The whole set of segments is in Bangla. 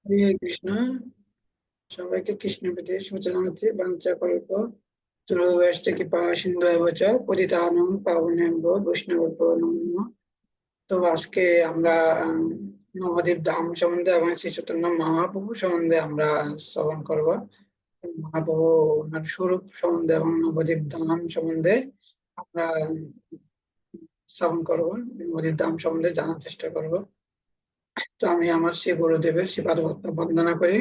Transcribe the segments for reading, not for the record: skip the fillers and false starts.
হরে কৃষ্ণ। সবাইকে কৃষ্ণ প্রীতি শুভেচ্ছা জানাচ্ছি। বাঞ্ছা কল্প তুর্ভবশ্চ কৃপা সিন্ধু এবচ পতিতানাং পাবনেভ্যো বৈষ্ণবেভ্যো নমো নমঃ। তো আজকে আমরা আম, নবদ্বীপ ধাম সম্বন্ধে এবং শ্রী চৈতন্য মহাপ্রভু সম্বন্ধে আমরা শ্রবণ করব। মহাপ্রভু ওনার স্বরূপ সম্বন্ধে এবং নবদ্বীপ ধাম সম্বন্ধে আমরা শ্রবণ করব। নবদ্বীপ ধাম সম্বন্ধে জানার চেষ্টা করব। তো আমি আমার শ্রী গুরুদেবের শ্রীপাদ বন্দনা করি।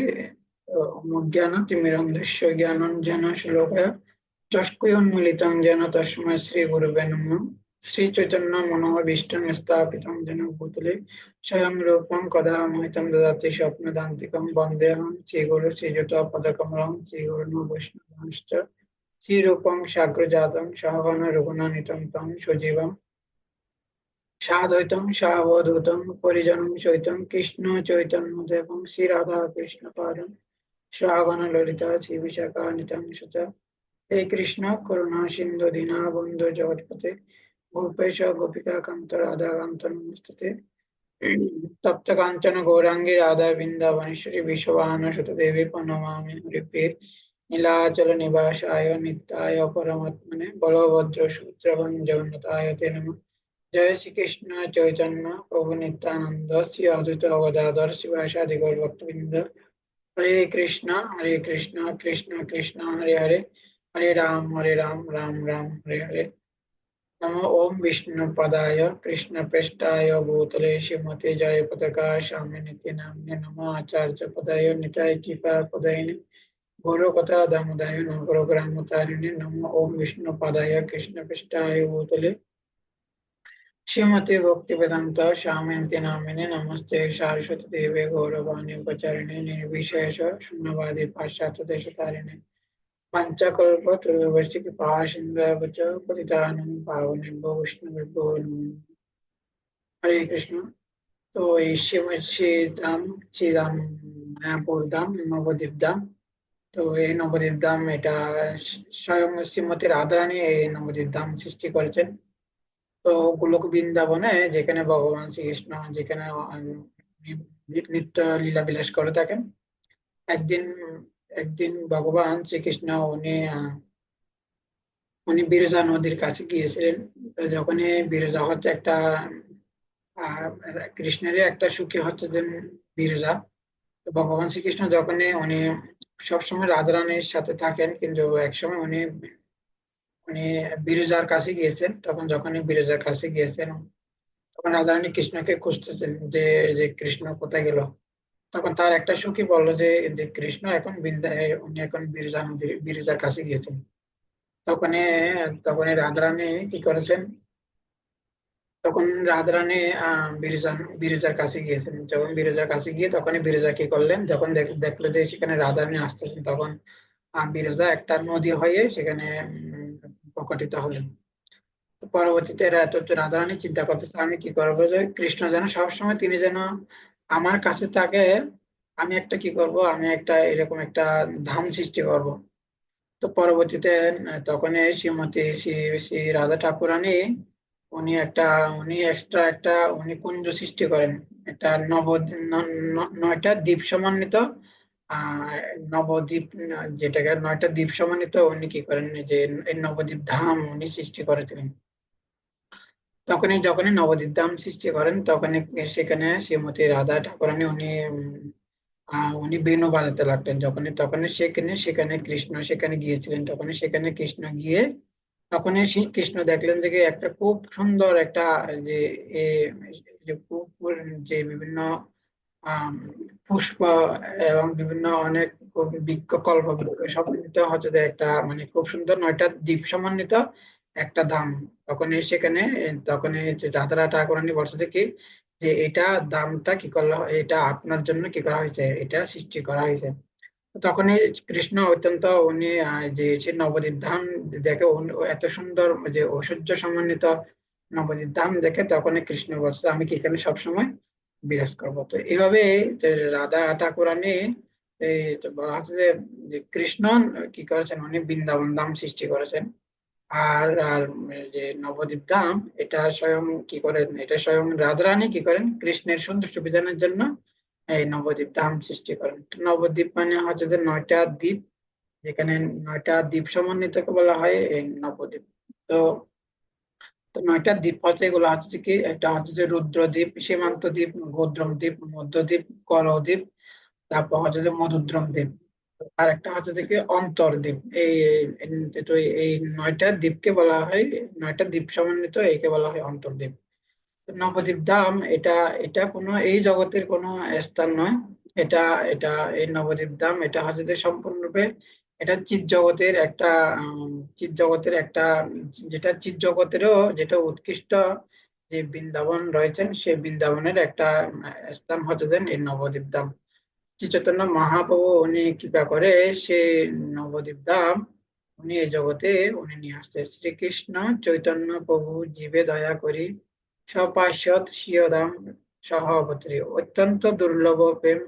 অজ্ঞান তিমিরন্ধস্য জ্ঞানঞ্জন শ্লোকয়া চক্ষুন্মিলিতং যেন তস্মৈ শ্রী গুরুবে নমঃ। শ্রী চৈতন্য মনোভীষ্টং স্থাপিতং যেন ভূতলে স্বয়ং রূপং কদা মহিতং দদাতি স্বপ্নদান্তিকং বন্দেহং শ্রীগুরু শ্রীযুতপদকমলং শ্রীগুরুর্ন বৈষ্ণবাংশ্চ শ্রীরূপং সাগ্রজাতং সহগণ রঘুনাথিতং তং সজীবং সাদ্বৈতং সাবধূতং পরিজনং সহিতং কৃষ্ণ চৈতন্য দেবং শ্রী রাধা কৃষ্ণ পাদং সহগণ ললিতা শ্রী বিশাখা নিতাংশুচ। হে কৃষ্ণ করুণা সিন্ধু দীনবন্ধু জগৎপতে গোপেশ গোপিকা কান্ত রাধা কান্ত নমস্তুতে। তপ্ত কাঞ্চন গৌরাঙ্গী রাধা বৃন্দাবনেশ্বরী বিশ্ববাহানুসুত দেবী প্রণমামি হরিপ্রিয়ে নীলাচল নিবাসায় নিত্যায় পরমাত্মনে বলভদ্র সুত্রভঞ্জনতায় তে নমঃ। জয় শ্রীকৃষ্ণ চৈতন্য প্রভু নিত্যানন্দ শ্রী অদ্বৈত গদাধর শিবাসাদি গৌর ভক্তবৃন্দ। হরে কৃষ্ণ কৃষ্ণ কৃষ্ণ হরে হরে হরে রাম রাম রাম হরে হরে। नमो ओम विष्णु पदाय कृष्ण पृष्ठाय भूतले श्रीमते जय पताका शामिनीति नाम्ने नमः आचार्य पदाय निताय कृपा पदायिने गौर कथा दामोदाय नगर ग्राम तारिणे नमो ओम विष्णु पदाय कृष्ण पृष्ठाय भूतले श्रीमते भक्ति वेदांत स्वामिनिति नामिने नमस्ते सरस्वती देवे गौरवाणी उपचारिणे निर्विशेष शून्यवादी पाश्चात्य देशतारिणे पंचकल्पतरुर्वश्य कृपा सिन्धुभ्यश्च पतितानां पावनेभ्यो वैष्णवेभ्यो नमो नमः। हरे कृष्ण। তো এই শ্রীধাম শ্রীধাম মায়াপুর ধাম নবদ্বীপ ধাম। তো এই নবদ্বীপ ধাম এটা স্বয়ং শ্রীমতী রাধারানী এই নবদ্বীপ ধাম সৃষ্টি করেছেন। তো গোলক বৃন্দাবনে যেখানে ভগবান শ্রীকৃষ্ণ যেখানে নিত্য লীলা বিলাস করে থাকেন। একদিন একদিন ভগবান শ্রীকৃষ্ণ উনি বিরজা নদীর কাছে গিয়েছিলেন। তো যখনই বিরজা হচ্ছে একটা আহ কৃষ্ণেরই একটা সুখী হচ্ছে যে বিরজা। তো ভগবান শ্রীকৃষ্ণ যখনই উনি সবসময় রাধারানীর সাথে থাকেন, কিন্তু একসময় উনি উনি বিরজার কাছে গিয়েছেন। তখন যখনই বিরজার কাছে গিয়েছেন তখন রাধারানী কৃষ্ণকে খুঁজতেছেন যে যে কৃষ্ণ কোথায় গেল। তখন তার একটা সখী বললো যে যে কৃষ্ণ এখন উনি এখন বিরজা নদীর বিরজার কাছে গিয়েছেন। তখন তখন রাধারানী কি করেছেন, তখন রাধারানী বিরজার কাছে গিয়েছেন। যখন বিরজার কাছে গিয়ে তখনই বিরজা কি করলেন, যখন দেখলো যে সেখানে রাধারানী আসতেছেন, তখন বিরজা একটা নদী হয়ে সেখানে প্রকটিত হলেন। তো পরবর্তীতে রাধারানী চিন্তা করতেছে আমি কি করবো যে কৃষ্ণ যেন সবসময় তিনি যেন আমার কাছে থাকে। আমি একটা কি করব, আমি একটা এরকম একটা ধাম সৃষ্টি করব। তো পরবর্তীতে তখন শ্রীমতী শ্রী শ্রী রাধা ঠাকুরানী উনি একটা উনি এক্সট্রা একটা উনি কুঞ্জ সৃষ্টি করেন। একটা নয়টা দ্বীপ সমন্বিত আহ নবদ্বীপ, যেটাকে নয়টা দ্বীপ সমন্বিত উনি কি করেন যে এই নবদ্বীপ ধাম উনি সৃষ্টি করেছিলেন। যখনই নবদ্বীপ ধাম সৃষ্টি করেন তখনই সেখানে শ্রীমতী রাধা ঠাকুরানী উনি বেণু বাজাতে লাগলেন। তখনই সেখানে সেখানে কৃষ্ণ সেখানে গিয়েছিলেন। তখনই সেখানে কৃষ্ণ গিয়ে তখনই শ্রী কৃষ্ণ দেখলেন যে একটা খুব সুন্দর একটা যে এ, যে যে বিভিন্ন আম, পুষ্প এবং বিভিন্ন অনেক বৃক্ষ কল্প বৃক্ষ সব মিলিত হচ্ছে যে একটা মানে খুব সুন্দর নয়টা দ্বীপ সমন্বিত একটা ধাম। তখন যে রাধারা ঠাকুরানী বলছে যে কি যে এটা দামটা কি করলো, এটা আপনার জন্য কি করা হয়েছে, এটা সৃষ্টি করা হয়েছে। তখনই কৃষ্ণ অত্যন্ত উনি যে সে নবদ্বীপ ধাম দেখে এত সুন্দর যে ঐশ্বর্য সমন্বিত নবদ্বীপ ধাম দেখে তখনই কৃষ্ণ বলছে আমি কি এখানে সবসময় বিরাজ করবো। তো এইভাবে যে রাধা ঠাকুরানী এই তো বলা হচ্ছে যে যে কৃষ্ণ কি করেছেন, উনি বৃন্দাবন ধাম সৃষ্টি করেছেন। আর আর যে নবদ্বীপ ধাম এটা স্বয়ং কি করেন, এটা স্বয়ং রাধারানী কি করেন কৃষ্ণের সন্তুষ্ট বিধানের জন্য এই নবদ্বীপ ধাম সৃষ্টি করেন। তো নবদ্বীপ মানে হচ্ছে যে 9টা দ্বীপ, যেখানে 9টা দ্বীপ সমন্বিতকে বলা হয় এই নবদ্বীপ। তো তো 9টা দ্বীপ হচ্ছে, এগুলো হচ্ছে যে কি, একটা হচ্ছে যে রুদ্রদ্বীপ, সীমান্ত দ্বীপ, গৌদ্রম দ্বীপ, মধ্যদ্বীপ, কলদ্বীপ, তারপর হচ্ছে যে মধুদ্রম দ্বীপ, আর একটা হচ্ছে যে কি অন্তর্দ্বীপ। তো এই 9টা দ্বীপকে বলা হয়, 9টা দ্বীপ সমন্বিত একে বলা হয় অন্তর্দ্বীপ। তো নবদ্বীপ ধাম এটা এটা কোনো এই জগতের কোনো স্থান নয়। এটা এটা এই নবদ্বীপ ধাম এটা হচ্ছে যে সম্পূর্ণরূপে এটা চিৎ জগতের একটা চিৎ জগতের একটা, যেটা চিৎ জগতেরও যেটা উৎকৃষ্ট যে বৃন্দাবন রয়েছেন, সেই বৃন্দাবনের একটা স্থান হচ্ছে যে এই নবদ্বীপ ধাম। শ্রী চৈতন্য মহাপ্রভু উনি কৃপা করে সে নবদ্বীপ ধাম উনি এই জগতে উনি নিয়ে আসছে। শ্রীকৃষ্ণ চৈতন্য প্রভু জীবে দয়া করি সপার্ষদ স্বীয় ধাম সহ অবতরী, অত্যন্ত দুর্লভ প্রেম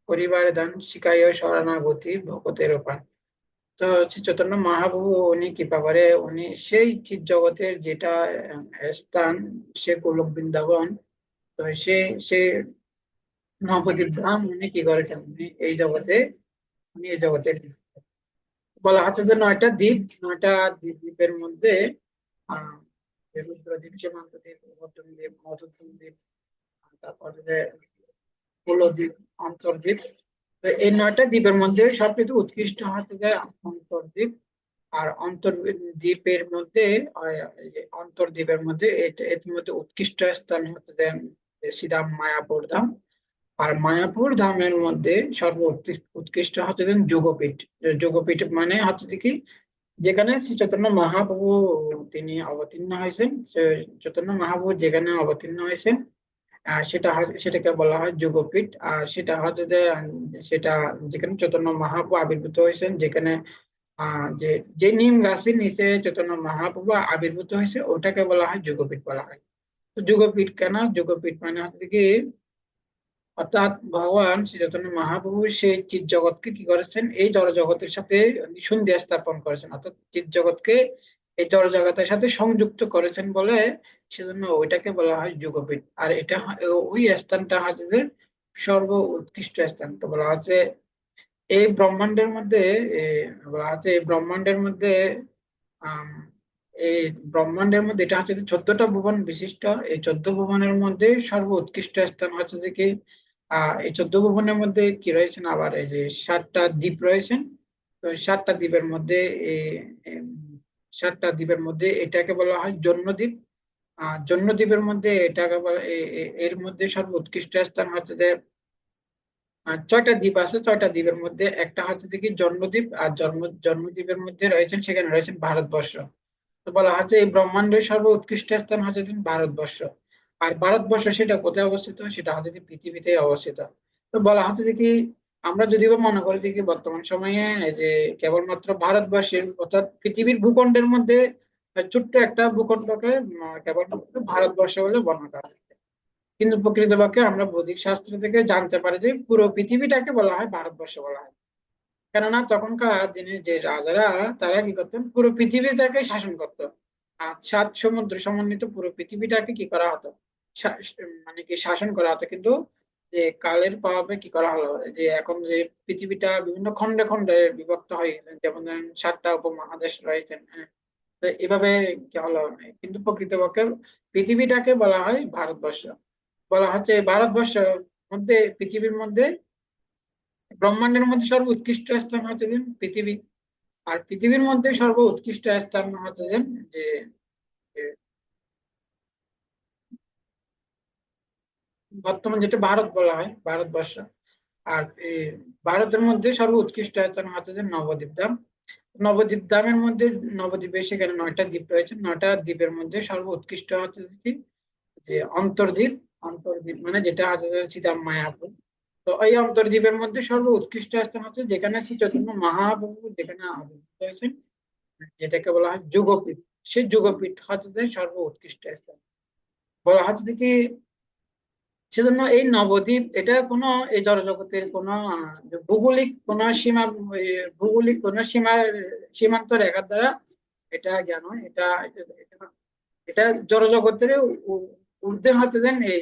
করিবার দান শিখায় শরণাগতি ভকতের পান। তো শ্রী চৈতন্য মহাপ্রভু উনি কৃপা করে উনি সেই চিৎ জগতের যেটা স্থান, সে গোলক বৃন্দাবন। তো সে নবদ্বীপ ধাম উনি কি করেছেন, উনি এই জগতে বলা হচ্ছে যে 9টা দ্বীপ, 9টা দ্বীপের মধ্যে আহ যে রুদ্রদ্বীপ, সীমান্ত দ্বীপ, মধ্যম দ্বীপ, মধুদ্রম দ্বীপ, তারপর যে কুলদ্বীপ, অন্তর্দ্বীপ। তো এই 9টা দ্বীপের মধ্যে সবচেয়ে উৎকৃষ্ট হচ্ছে যে অন্তর্দ্বীপ। আর অন্তর্দ্বীপের মধ্যে এই যে অন্তর্দ্বীপের মধ্যে এর মধ্যে উৎকৃষ্ট স্থান হচ্ছে যে শ্রীরাম মায়াপুর ধাম। আর মায়াপুর ধামের মধ্যে উৎকৃষ্ট হচ্ছে যে যোগপীঠ। যোগপীঠ মানে হচ্ছে যে কি, যেখানে শ্রী চৈতন্য মহাপ্রভু তিনি অবতীর্ণ হয়েছেন, চৈতন্য মহাপ্রভু যেখানে অবতীর্ণ হয়েছেন সেটাকে বলা হয় যোগপীঠ। আর সেটা হচ্ছে যে সেটা যেখানে চৈতন্য মহাপ্রভু আবির্ভূত হয়েছেন, যেখানে যে যে নিম গাছের নিচে চৈতন্য মহাপ্রভু আবির্ভূত হয়েছে ওটাকে বলা হয় যোগপীঠ বলা হয়। তো যোগপীঠ কেন, যোগপীঠ মানে হচ্ছে কি, অর্থাৎ ভগবান শ্রী চৈতন্য মহাপ্রভু সেই চিৎ জগৎকে কি করেছেন, এই জড় জগতের সাথে সন্ধি স্থাপন করেছেন, অর্থাৎ চিৎ জগৎকে এই জড় জগতের সাথে সংযুক্ত করেছেন বলে সেজন্য ওইটাকে বলা হয় যোগপীঠ। আর এটা ওই স্থানটা হচ্ছে যে সর্ব উৎকৃষ্ট স্থান। তো বলা হচ্ছে এই ব্রহ্মাণ্ডের মধ্যে বলা হচ্ছে এই ব্রহ্মাণ্ডের মধ্যে আম, এই ব্রহ্মাণ্ডের মধ্যে এটা হচ্ছে যে 14টা ভুবন বিশিষ্ট। এই 14 ভুবনের মধ্যে সর্ব উৎকৃষ্ট স্থান হচ্ছে যে কি, এই 14 ভুবনের মধ্যে কি রয়েছেন, আবার এই যে 7টা দ্বীপ রয়েছেন। তো 7টা দ্বীপের মধ্যে এম, 7টা দ্বীপের মধ্যে এটাকে বলা হয় জন্মদ্বীপ। জন্মদ্বীপের মধ্যে এটাকে এর মধ্যে সর্ব উৎকৃষ্ট স্থান হচ্ছে যে 6টা দ্বীপ আছে। 6টা দ্বীপের মধ্যে একটা হচ্ছে যে কি জন্মদ্বীপ। আর জন্মদ্বীপের মধ্যে রয়েছেন, সেখানে রয়েছেন ভারতবর্ষ। তো বলা হচ্ছে এই ব্রহ্মাণ্ডের সর্ব উৎকৃষ্ট স্থান হচ্ছে যে ভারতবর্ষ। আর ভারতবর্ষ সেটা কোথায় অবস্থিত, সেটা হচ্ছে যে পৃথিবীতে অবস্থিত। তো বলা হচ্ছে যে কি, আমরা যদিও বা মনে করি যে কি বর্তমান সময়ে এই যে কেবলমাত্র ভারতবর্ষের অর্থাৎ পৃথিবীর ভূখণ্ডের মধ্যে ছোট্ট একটা ভূখণ্ডকে কেবলমাত্র ভারতবর্ষ বলে বর্ণনা করা হয়। কিন্তু প্রকৃতপক্ষে আমরা বৈদিক শাস্ত্র থেকে জানতে পারি যে পুরো পৃথিবীটাকে বলা হয় ভারতবর্ষ বলা হয়। কেননা তখনকার দিনে যে রাজারা, তারা কি করতেন, পুরো পৃথিবীটাকে শাসন করতো। আর 7 সমুদ্র সমন্বিত পুরো পৃথিবীটাকে কি করা হতো, মানে কি শাসন করা হতো। কিন্তু যে কালের প্রভাবে কি করা হলো, যে এখন যে পৃথিবীটা বিভিন্ন খণ্ডে খণ্ডে বিভক্ত হয়ে গেল, যেমন ধরেন 7টা উপমহাদেশ রয়েছেন, হ্যাঁ। তো এভাবে কি হলো, কিন্তু প্রকৃতপক্ষে পৃথিবীটাকে বলা হয় ভারতবর্ষ। বলা হচ্ছে এই ভারতবর্ষ মধ্যে, পৃথিবীর মধ্যে, ব্রহ্মাণ্ডের মধ্যে সর্ব উৎকৃষ্ট স্থান হচ্ছে যে পৃথিবী। আর পৃথিবীর মধ্যে সর্ব উৎকৃষ্ট স্থান হচ্ছে যে যে বর্তমান যেটা ভারত বলা হয় ভারতবর্ষ। আর এই ভারতের মধ্যে সর্ব উৎকৃষ্ট স্থান হচ্ছে যে নবদ্বীপ ধাম। নবদ্বীপ ধামের মধ্যে, নবদ্বীপে সেখানে 9টা দ্বীপ রয়েছে। 9টা দ্বীপের মধ্যে সর্ব উৎকৃষ্ট হচ্ছে কি, যে অন্তর্দ্বীপ। অন্তর্দ্বীপ মানে যেটা হচ্ছে যে সীতাম মায়াপুর। তো এই অন্তর্দ্বীপের মধ্যে সর্ব উৎকৃষ্ট স্থান হচ্ছে যেখানে শ্রী চৈতন্য মহাপ্রভু যেখানে আবির্ভূত হয়েছেন, যেটাকে বলা হয় যোগপীঠ। সেই যোগপীঠ হচ্ছে যে সর্ব উৎকৃষ্ট স্থান। বলা হচ্ছে কি, সেজন্য এই নবদ্বীপ এটা কোনো এই জড়জগতের কোনো ভৌগোলিক কোনো সীমা, ওই ভৌগোলিক কোনো সীমান্ত রেখার দ্বারা এটা জ্ঞান এটা এটা এটা এটা জড়জগতের ঊর্ধ্বে হতে দেন এই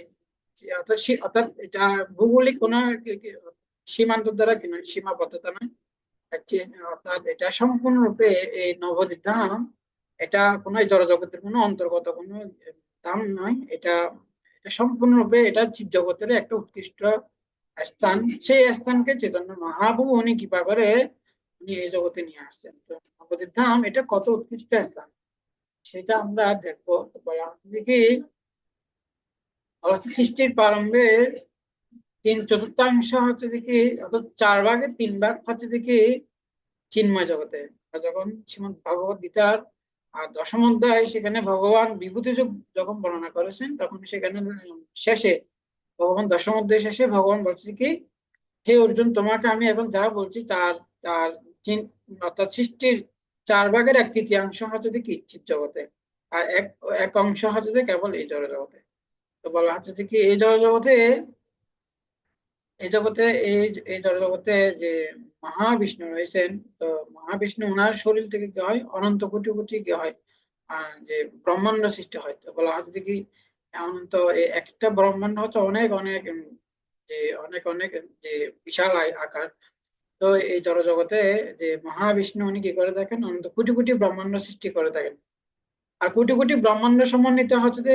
অর্থাৎ অর্থাৎ এটা ভৌগোলিক কোনো সীমান্ত দ্বারা কিনা সীমাবদ্ধতা নয়। অর্থাৎ এটা সম্পূর্ণরূপে এই নবদ্বীপ ধাম, এটা কোনো জড়জগতের কোনো অন্তর্গত কোনো ধাম নয়। এটা এটা সম্পূর্ণরূপে এটা জীব জগতের একটা উৎকৃষ্ট স্থান। সেই স্থানকে চৈতন্য মহাপ্রভু উনি কৃপা করে উনি এই জগতে নিয়ে আসছেন। তো নবদ্বীপ ধাম এটা কত উৎকৃষ্ট স্থান সেটা আমরা দেখবো। তো বলা হচ্ছে কি অবস্থা সৃষ্টির প্রারম্ভে তিন চতুর্থাংশ হচ্ছে দেখি, অর্থাৎ 4 ভাগের 3 ভাগ হচ্ছে দেখি চিন্ময় জগতে। আর যখন শ্রীমদ্ ভগবত গীতার আর দশম অধ্যায় সেখানে ভগবান বিভূতি যুগ যখন বর্ণনা করেছেন, তখন সেখানে শেষে ভগবান দশম অধ্যায় শেষে ভগবান বলছে কি, হে অর্জুন, তোমাকে আমি এখন যা বলছি তার তার অর্থাৎ সৃষ্টির 4 ভাগের 1/3 হচ্ছে কি চিৎ জগতে, আর এক এক অংশ হচ্ছে যে কেবল এই জড় জগতে। তো বলা হচ্ছে যে কি এই জড় জগতে, এই জগতে এই এই জগতে যে মহাবিষ্ণু রয়েছেন, তো মহাবিষ্ণু ওনার শরীর থেকে কি হয়, অনন্ত কোটি কোটি কি হয়, যে ব্রহ্মাণ্ড সৃষ্টি হয়। তো বলা হচ্ছে যে কি অনন্ত একটা ব্রহ্মাণ্ড হচ্ছে অনেক অনেক যে অনেক অনেক যে বিশাল আকার। তো এই জগতে যে মহাবিষ্ণু উনি কি করে থাকেন, অনন্ত কোটি কোটি ব্রহ্মাণ্ড সৃষ্টি করে থাকেন। আর কোটি কোটি ব্রহ্মাণ্ড সমন্বিত হচ্ছে যে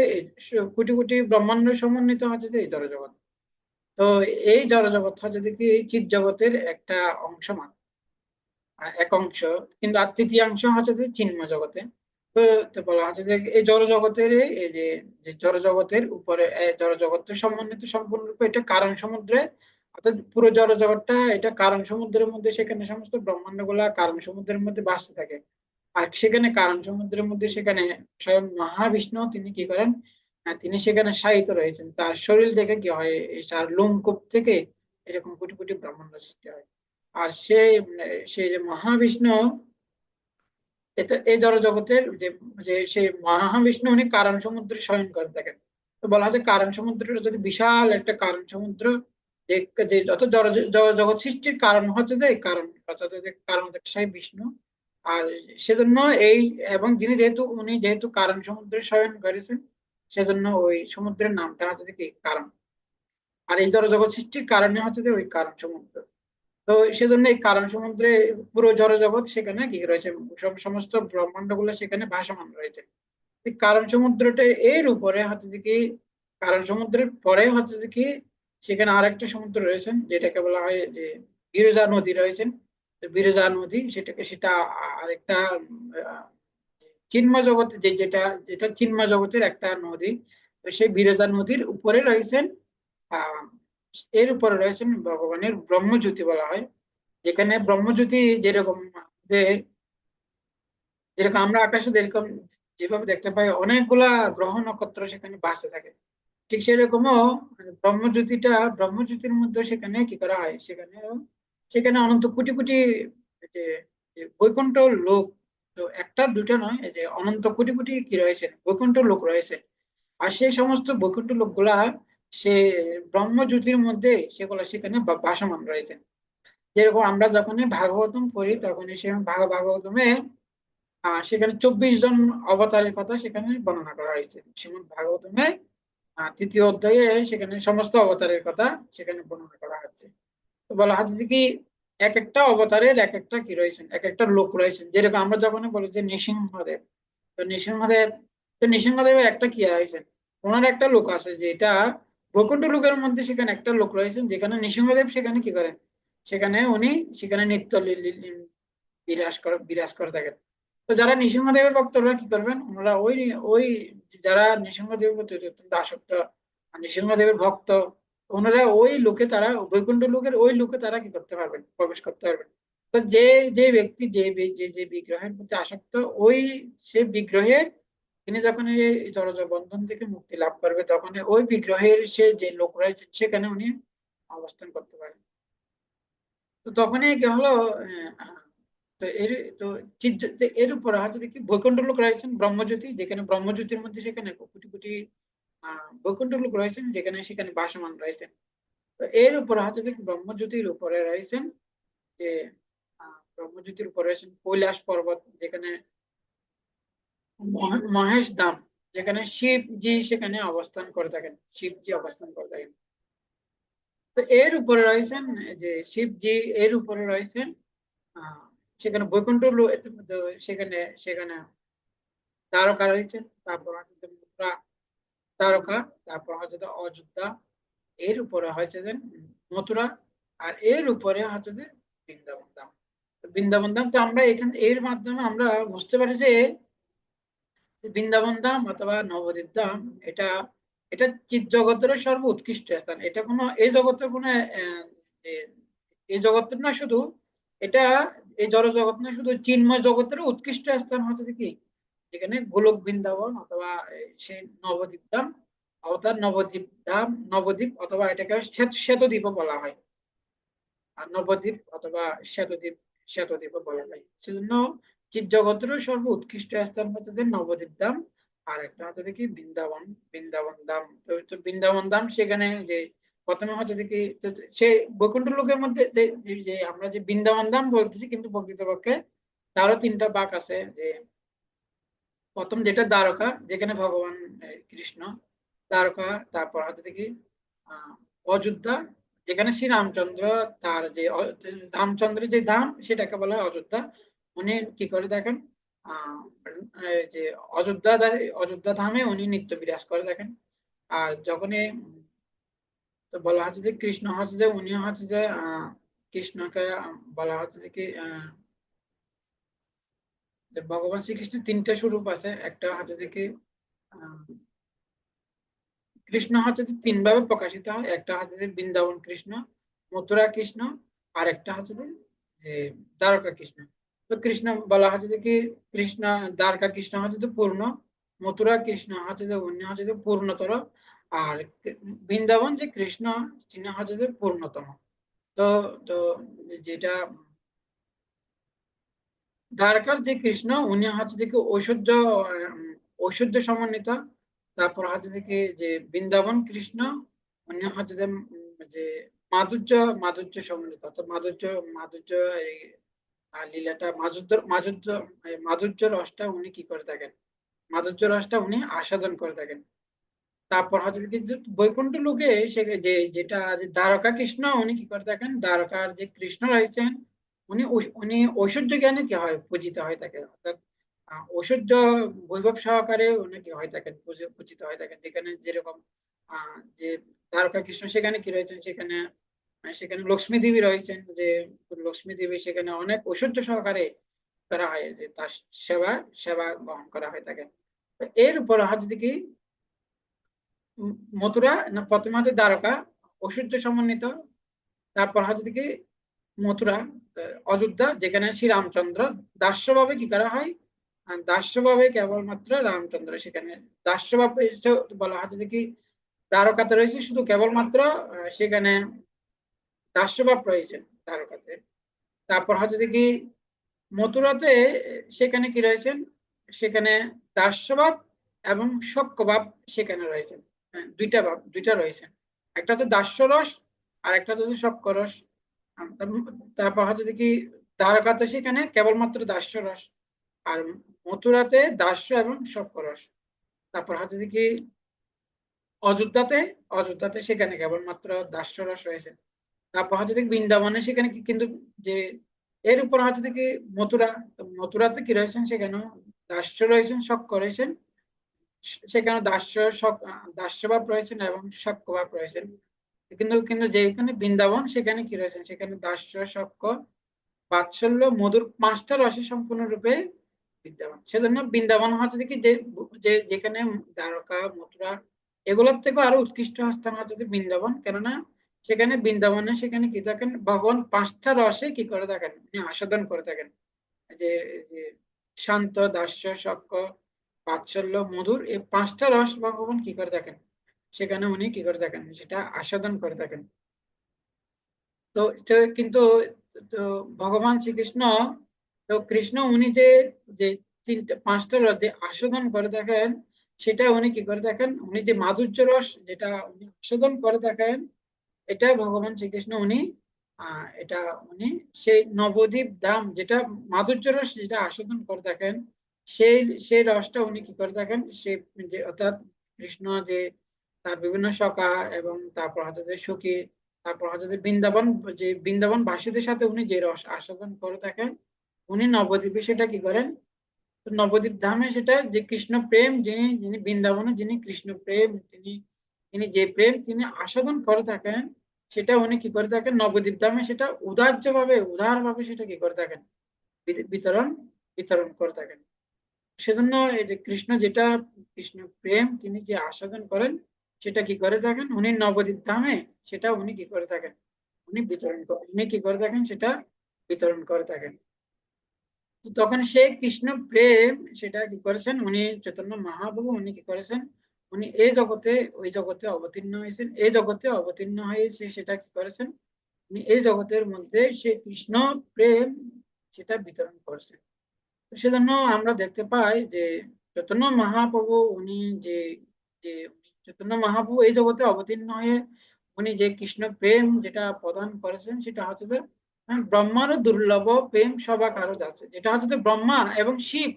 কোটি কোটি ব্রহ্মাণ্ড সমন্বিত হচ্ছে যে এই জগৎ। তো এই জড়জগৎ হচ্ছে কি চিৎ জগতের একটা অংশ মাত্র, এক অংশ, কিন্তু আর তৃতীয়াংশ হচ্ছে যে চিন্ময় জগতে। তো তো বলা হচ্ছে যে এই জড় জগতের এই যে যে জড় জগতের উপরে জড় জগতের সমন্বিত সম্পূর্ণরূপে এটা কারণ সমুদ্রে, অর্থাৎ পুরো জড় জগৎটা এটা কারণ সমুদ্রের মধ্যে, সেখানে সমস্ত ব্রহ্মাণ্ড গুলা কারণ সমুদ্রের মধ্যে ভাসতে থাকে। আর সেখানে কারণ সমুদ্রের মধ্যে সেখানে স্বয়ং মহাবিষ্ণু তিনি কি করেন, তিনি সেখানে শায়িত রয়েছেন। তার শরীর থেকে কি হয়, তার লোমকূপ থেকে এরকম কোটি কোটি ব্রহ্মাণ্ড সৃষ্টি হয়। আর সেই যে মহাবিষ্ণু, এটা এই জড়জগতের যে যে সেই মহাবিষ্ণু উনি কারণ সমুদ্রে শয়ন করে থাকেন। তো বলা হয় যে কারণ সমুদ্রটা যদি বিশাল একটা কারণ সমুদ্র, যে যে যত জগৎ সৃষ্টির কারণ হচ্ছে যে এই কারণ, অর্থাৎ যে কারণ হচ্ছে সেই বিষ্ণু। আর সেজন্য এই এবং যিনি যেহেতু উনি যেহেতু কারণ সমুদ্রে শয়ন করেছেন, সেজন্য ওই সমুদ্রের নামটা হচ্ছে যে কি কারণ। আর এই জড়জগৎ সৃষ্টির কারণে হচ্ছে যে ওই কারণ সমুদ্র। তো সেজন্য এই কারণ সমুদ্রে পুরো জড়জগৎ সেখানে কি রয়েছে, সমস্ত ব্রহ্মাণ্ড গুলো সেখানে ভাসমান রয়েছে। এই কারণ সমুদ্রটা এর উপরে হচ্ছে যে কি, কারণ সমুদ্রের পরে হচ্ছে যে কি সেখানে আরেকটা সমুদ্র রয়েছেন, যেটাকে বলা হয় যে বিরজা নদী রয়েছেন। তো বিরজা নদী সেটা আরেকটা আহ, চিন্ময় জগতে যেটা যেটা চিন্ময় জগতের একটা নদী। তো সেই বিরজা নদীর উপরে রয়েছেন, আহ এর উপরে রয়েছেন ভগবানের ব্রহ্মজ্যোতি বলা হয়। যেখানে ব্রহ্মজ্যোতি যেরকম যেরকম আমরা আকাশে যেরকম যেভাবে দেখতে পাই অনেকগুলা গ্রহ নক্ষত্র সেখানে ভাসতে থাকে, ঠিক সেরকমও ব্রহ্মজ্যোতির মধ্যে সেখানে কি করা হয়, সেখানে সেখানে অনন্ত কোটি কোটি যে যে বৈকুণ্ঠ লোক, তো একটা দুটো নয়, এই যে অনন্ত কোটি কোটি কি রয়েছে বৈকুণ্ঠ লোক রয়েছে। আর সেই সমস্ত বৈকুণ্ঠ লোকগুলা সে ব্রহ্মজ্যোতির মধ্যে সেগুলো সেখানে ভাসমান রয়েছে। যেরকম আমরা যখনই ভাগবতম পড়ি তখনই সে ভাগবতমে সেখানে 24 জন অবতারের কথা সেখানে বর্ণনা করা হয়েছে। শ্রীমদ্ ভাগবতমে 3য় অধ্যায়ে সেখানে সমস্ত অবতারের কথা সেখানে বর্ণনা করা হচ্ছে। তো বলা হচ্ছে যে কি এক একটা অবতারের এক একটা কি রয়েছেন, এক একটা লোক রয়েছেন। যেরকম আমরা যখন বলি যে নৃসিংহদেব, তো নৃসিংহদেব, তো নৃসিংহদেবের একটা কি রয়েছেন, ওনার একটা লোক আছে যেটা বৈকুণ্ঠ লোকের মধ্যে, সেখানে একটা লোক রয়েছেন যেখানে নৃসিংহদেব সেখানে কি করেন, সেখানে উনি সেখানে নিত্য বিরাজ করে থাকেন। তো যারা নৃসিংহদেবের ভক্ত ওরা কি করবেন, ওনারা ওই ওই যারা নৃসিংহদেবের প্রতি অত্যন্ত আসক্ত, নৃসিংহদেবের ভক্ত, ওনারা ওই লোকে তারা বৈকুণ্ঠ লোকের ওই লোকে তারা কি করতে পারবেন, প্রবেশ করতে পারবেন। তো যে যে ব্যক্তি যে বিগ্রহের প্রতি আসক্ত, ওই সে বিগ্রহের তিনি যখন এই জড়জ বন্ধন থেকে মুক্তি লাভ করবে, তখন ওই বিগ্রহের সে যে লোক রয়েছে সেখানে উনি অবস্থান করতে পারেন। তো তখনই কি হলো, তো এর তো এর উপর হচ্ছে কি বৈকুণ্ঠ লোক রয়েছেন ব্রহ্মজ্যোতি, যেখানে ব্রহ্মজ্যোতির মধ্যে সেখানে কোটি কোটি বৈকুণ্ঠ লোক রয়েছেন, যেখানে সেখানে ভাসমান রয়েছেন। তো এর উপর হচ্ছে যে ব্রহ্মজ্যোতির উপরে রয়েছেন যে ব্রহ্মজ্যোতির উপরে রয়েছেন কৈলাস পর্বত, যেখানে মহেশ ধাম, যেখানে শিবজি সেখানে অবস্থান করে থাকেন, শিবজি অবস্থান করে থাকেন। তো এর উপরে রয়েছেন যে শিবজি, এর উপরে রয়েছেন আহ সেখানে বৈকুণ্ঠ তো সেখানে সেখানে দ্বারকা রয়েছে, তারপর হচ্ছে মথুরা, দ্বারকা, তারপর হচ্ছে যে অযোধ্যা, এর উপরে হচ্ছে যে মথুরা, আর এর উপরে হচ্ছে যে বৃন্দাবন ধাম। তো বৃন্দাবন ধাম, তো আমরা এখানে এর মাধ্যমে আমরা বুঝতে পারি যে বৃন্দাবন ধাম অথবা নবদ্বীপ ধাম, এটা এটা চিৎ জগতের সর্ব উৎকৃষ্ট স্থান। এটা কোনো এই জগতের কোনো এ- এই জগতের না শুধু, এটা এই জড় জগৎ না শুধু, চিন্ময় জগতের উৎকৃষ্ট স্থান হচ্ছে কি, যেখানে গোলক বৃন্দাবন অথবা সেই নবদ্বীপ ধাম, অবতার নবদ্বীপ ধাম, নবদ্বীপ অথবা এটাকে শ্বেতদ্বীপও বলা হয়। আর নবদ্বীপ অথবা শ্বেতদ্বীপ, শ্বেতদ্বীপও বলা হয়। সেজন্য চিৎ জগতের সর্ব উৎকৃষ্ট স্থান হচ্ছে যে নবদ্বীপ ধাম, আর একটা হচ্ছে দেখি বৃন্দাবন, বৃন্দাবন ধাম। তো বৃন্দাবন ধাম সেখানে যে প্রথমে হচ্ছে দেখি, তো সে বৈকুণ্ঠ লোকের মধ্যে যে আমরা যে বৃন্দাবন ধাম বলতেছি, কিন্তু প্রকৃতপক্ষে তারও তিনটা ভাগ আছে। যে প্রথম যেটা দ্বারকা, যেখানে ভগবান কৃষ্ণ, দ্বারকা, তারপর হচ্ছে দেখি আহ অযোধ্যা, যেখানে শ্রী রামচন্দ্র, তার যে রামচন্দ্রের যে ধাম সেটাকে বলা হয় অযোধ্যা। উনি কি করে দেখেন, আহ এই যে অযোধ্যা, অযোধ্যা ধামে উনি নিত্য বিরাজ করে দেখেন। আর যখনই তো বলা হচ্ছে যে কৃষ্ণ হচ্ছে যে উনি হচ্ছে যে কৃষ্ণকে বলা হচ্ছে যে কি যে ভগবান শ্রীকৃষ্ণের তিনটা স্বরূপ আছে। একটা হচ্ছে যে কি আহ, কৃষ্ণ হচ্ছে যে তিন ভাবে প্রকাশিত হয়। একটা হচ্ছে যে বৃন্দাবন কৃষ্ণ, মথুরা কৃষ্ণ, আর একটা হচ্ছে যে যে দ্বারকা কৃষ্ণ। তো কৃষ্ণ বলা হচ্ছে যে কি, কৃষ্ণ, দ্বারকা কৃষ্ণ হচ্ছে যে পূর্ণ, মথুরা কৃষ্ণ হচ্ছে যে অন্য হচ্ছে যে পূর্ণতর, আর বৃন্দাবন যে কৃষ্ণ তিনি হচ্ছে যে পূর্ণতম। তো তো যেটা দ্বারকার যে কৃষ্ণ, উনি হচ্ছে যে কি ঐশ্বর্য, ঐশ্বর্য সমন্বিত। তারপর হচ্ছে যে কি যে বৃন্দাবন কৃষ্ণ, উনি হচ্ছে যে যে মাধুর্য, মাধুর্য সমন্বিত, অর্থাৎ মাধুর্য, মাধুর্য এই লীলাটা মাধুর্য, মাধুর্য, মাধুর্য রসটা উনি কি করে থাকেন, মাধুর্য রসটা উনি আস্বাদন করে থাকেন। তারপর হচ্ছে কি যে বৈকুণ্ঠ লোকে সে যে যেটা যে দ্বারকা কৃষ্ণ, উনি কি করে থাকেন, দ্বারকার যে কৃষ্ণ রয়েছেন, উনি উনি ঐশ্বর্য জ্ঞানে কি হয়, পূজিত হয়ে থাকে। অর্থাৎ ঐশ্বর্য বৈভব সহকারে উনি কি হয়ে থাকেন, পূজিত হয়ে থাকেন। যেখানে যেরকম যে দ্বারকা কৃষ্ণ সেখানে কি রয়েছেন, সেখানে সেখানে লক্ষ্মী দেবী রয়েছেন, যে লক্ষ্মী দেবী সেখানে অনেক ঐশ্বর্য সহকারে করা হয়, যে তার সেবা, সেবা গ্রহণ করা হয়ে থাকে। তো এর উপর হচ্ছে কি মথুরা না, প্রথমে হচ্ছে দ্বারকা, ঐশ্বর্য সমন্বিত। তারপর হচ্ছে কি মথুরা, অযোধ্যা, যেখানে শ্রী রামচন্দ্র দাস্যভাবে কি করা হয়, দাস্যভাবে কেবলমাত্র রামচন্দ্র সেখানে দাস্যভাব বলা হচ্ছে যে কি, দ্বারকাতে রয়েছে শুধু কেবলমাত্র সেখানে দাস্যভাব রয়েছেন দ্বারকাতে। তারপর হচ্ছে যে কি মথুরাতে সেখানে কি রয়েছেন, সেখানে দাস্যভাব এবং সখ্যভাব সেখানে রয়েছেন। হ্যাঁ, দুইটা ভাব, দুইটা রয়েছেন। একটা হচ্ছে দাস্যরস, আর একটা হচ্ছে সখ্যরস। তারপর হচ্ছে যে কি দ্বারকাতে সেখানে কেবলমাত্র দাস্যরস, আর মথুরাতে দাস্য এবং সখ্যরস। তারপর হচ্ছে যে কি অযোধ্যাতে, অযোধ্যাতে সেখানে কেবলমাত্র দাস্যরস রয়েছে। তারপর হচ্ছে যে বৃন্দাবনে সেখানে কি কিন্তু যে এর উপর হচ্ছে যে কি মথুরা, তো মথুরাতে কি রয়েছেন, সেখানে দাস্য রয়েছেন, শক্য রয়েছেন। সেখানে দাস্যভাব রয়েছেন এবং শক্যভাব রয়েছেন। কিন্তু কিন্তু যেখানে বৃন্দাবন সেখানে কি রয়েছেন, সেখানে দাস্য, শক্য, বাৎসল্য, মধুর পাঁচটা রসে সম্পূর্ণরূপে বিদ্যমান। সেজন্য বৃন্দাবন হচ্ছে কি যে যেখানে দ্বারকা, মথুরা এগুলোর থেকেও আরো উৎকৃষ্ট স্থান হচ্ছে যে বৃন্দাবন। কেননা সেখানে বৃন্দাবনে সেখানে কি থাকেন, ভগবান পাঁচটা রসে কি করে থাকেন, উনি আস্বাদন করে থাকেন। যে যে শান্ত, দাস্য, সখ্য, বাৎসল্য, মধুর, এই পাঁচটা রস ভগবান কি করে থাকেন, সেখানে উনি কি করে থাকেন, সেটা আস্বাদন করে থাকেন। তো তো কিন্তু তো ভগবান শ্রীকৃষ্ণ, তো কৃষ্ণ উনি যে যে তিনটা পাঁচটা রস যে আস্বাদন করে থাকেন, সেটা উনি কি করে থাকেন, উনি যে মাধুর্য রস যেটা উনি আস্বাদন করে থাকেন, এটা ভগবান শ্রীকৃষ্ণ উনি এটা উনি সেই নবদ্বীপ ধাম যেটা মাধুর্য রস যেটা আস্বাদন করে থাকেন, সেই সেই রসটা উনি কি করে থাকেন, সে যে অর্থাৎ কৃষ্ণ যে তার বিভিন্ন সখা এবং তারপর হচ্ছে যে সখী, তারপর হচ্ছে যে বৃন্দাবন, যে বৃন্দাবন বাসীদের সাথে উনি যে রস আস্বাদন করে থাকেন, উনি নবদ্বীপে সেটা কি করেন, তো নবদ্বীপ ধামে সেটা যে কৃষ্ণ প্রেম, যিনি যিনি বৃন্দাবনে যিনি কৃষ্ণ প্রেম, তিনি তিনি যে প্রেম তিনি আস্বাদন করে থাকেন, সেটা উনি কি করে থাকেন নবদ্বীপ ধামে সেটা উদার ভাবে সেটা কি করে থাকেন, বিতরণ বিতরণ করে থাকেন। সেজন্য এই যে কৃষ্ণ যেটা কৃষ্ণ প্রেম তিনি যে আস্বাদন করেন, সেটা কি করে থাকেন উনি নবদ্বীপ ধামে, সেটা উনি কি করে থাকেন, উনি কি করে থাকেন সেটা বিতরণ করে থাকেন। তো তখন সেই কৃষ্ণ প্রেম সেটা কি করেছেন উনি চৈতন্য মহাপ্রভু, উনি কি করেছেন, উনি এই জগতে ওই জগতে অবতীর্ণ হয়েছেন, এই জগতে অবতীর্ণ হয়েছে সেটা কি করেছেন, উনি এই জগতের মধ্যে সেই কৃষ্ণ প্রেম সেটা বিতরণ করছেন। তো সেজন্য আমরা দেখতে পাই যে চৈতন্য মহাপ্রভু উনি যে যে উনি চৈতন্য মহাপ্রভু এই জগতে অবতীর্ণ হয়ে উনি যে কৃষ্ণ প্রেম যেটা প্রদান করেছেন, সেটা হচ্ছে যে ব্রহ্মারও দুর্লভ প্রেম সবা কারো আছে, যেটা হচ্ছে যে ব্রহ্মা এবং শিব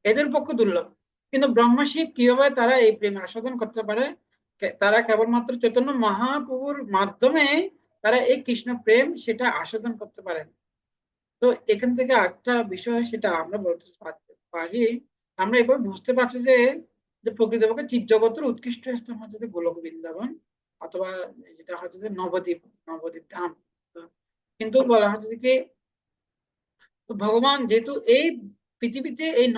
এদের পক্ষে দুর্লভ। কিন্তু ব্রহ্মা শিব কিভাবে তারা এই প্রেম আস্বাদন করতে পারে, তারা কেবলমাত্র চৈতন্য মহাপ্রভুর মাধ্যমে তারা এই কৃষ্ণ প্রেম সেটা আস্বাদন করতে পারেন। তো এখান থেকে একটা বিষয় সেটা আমরা বলতে পারি, আমরা এবার বুঝতে পারছি যে যে প্রকৃতপক্ষে চিৎ জগতের উৎকৃষ্ট স্থান হচ্ছে যে গোলক বৃন্দাবন, অথবা যেটা হচ্ছে যে নবদ্বীপ, নবদ্বীপ ধাম। তো কিন্তু বলা হচ্ছে যে কি, তো ভগবান যেহেতু এই পৃথিবীতে এই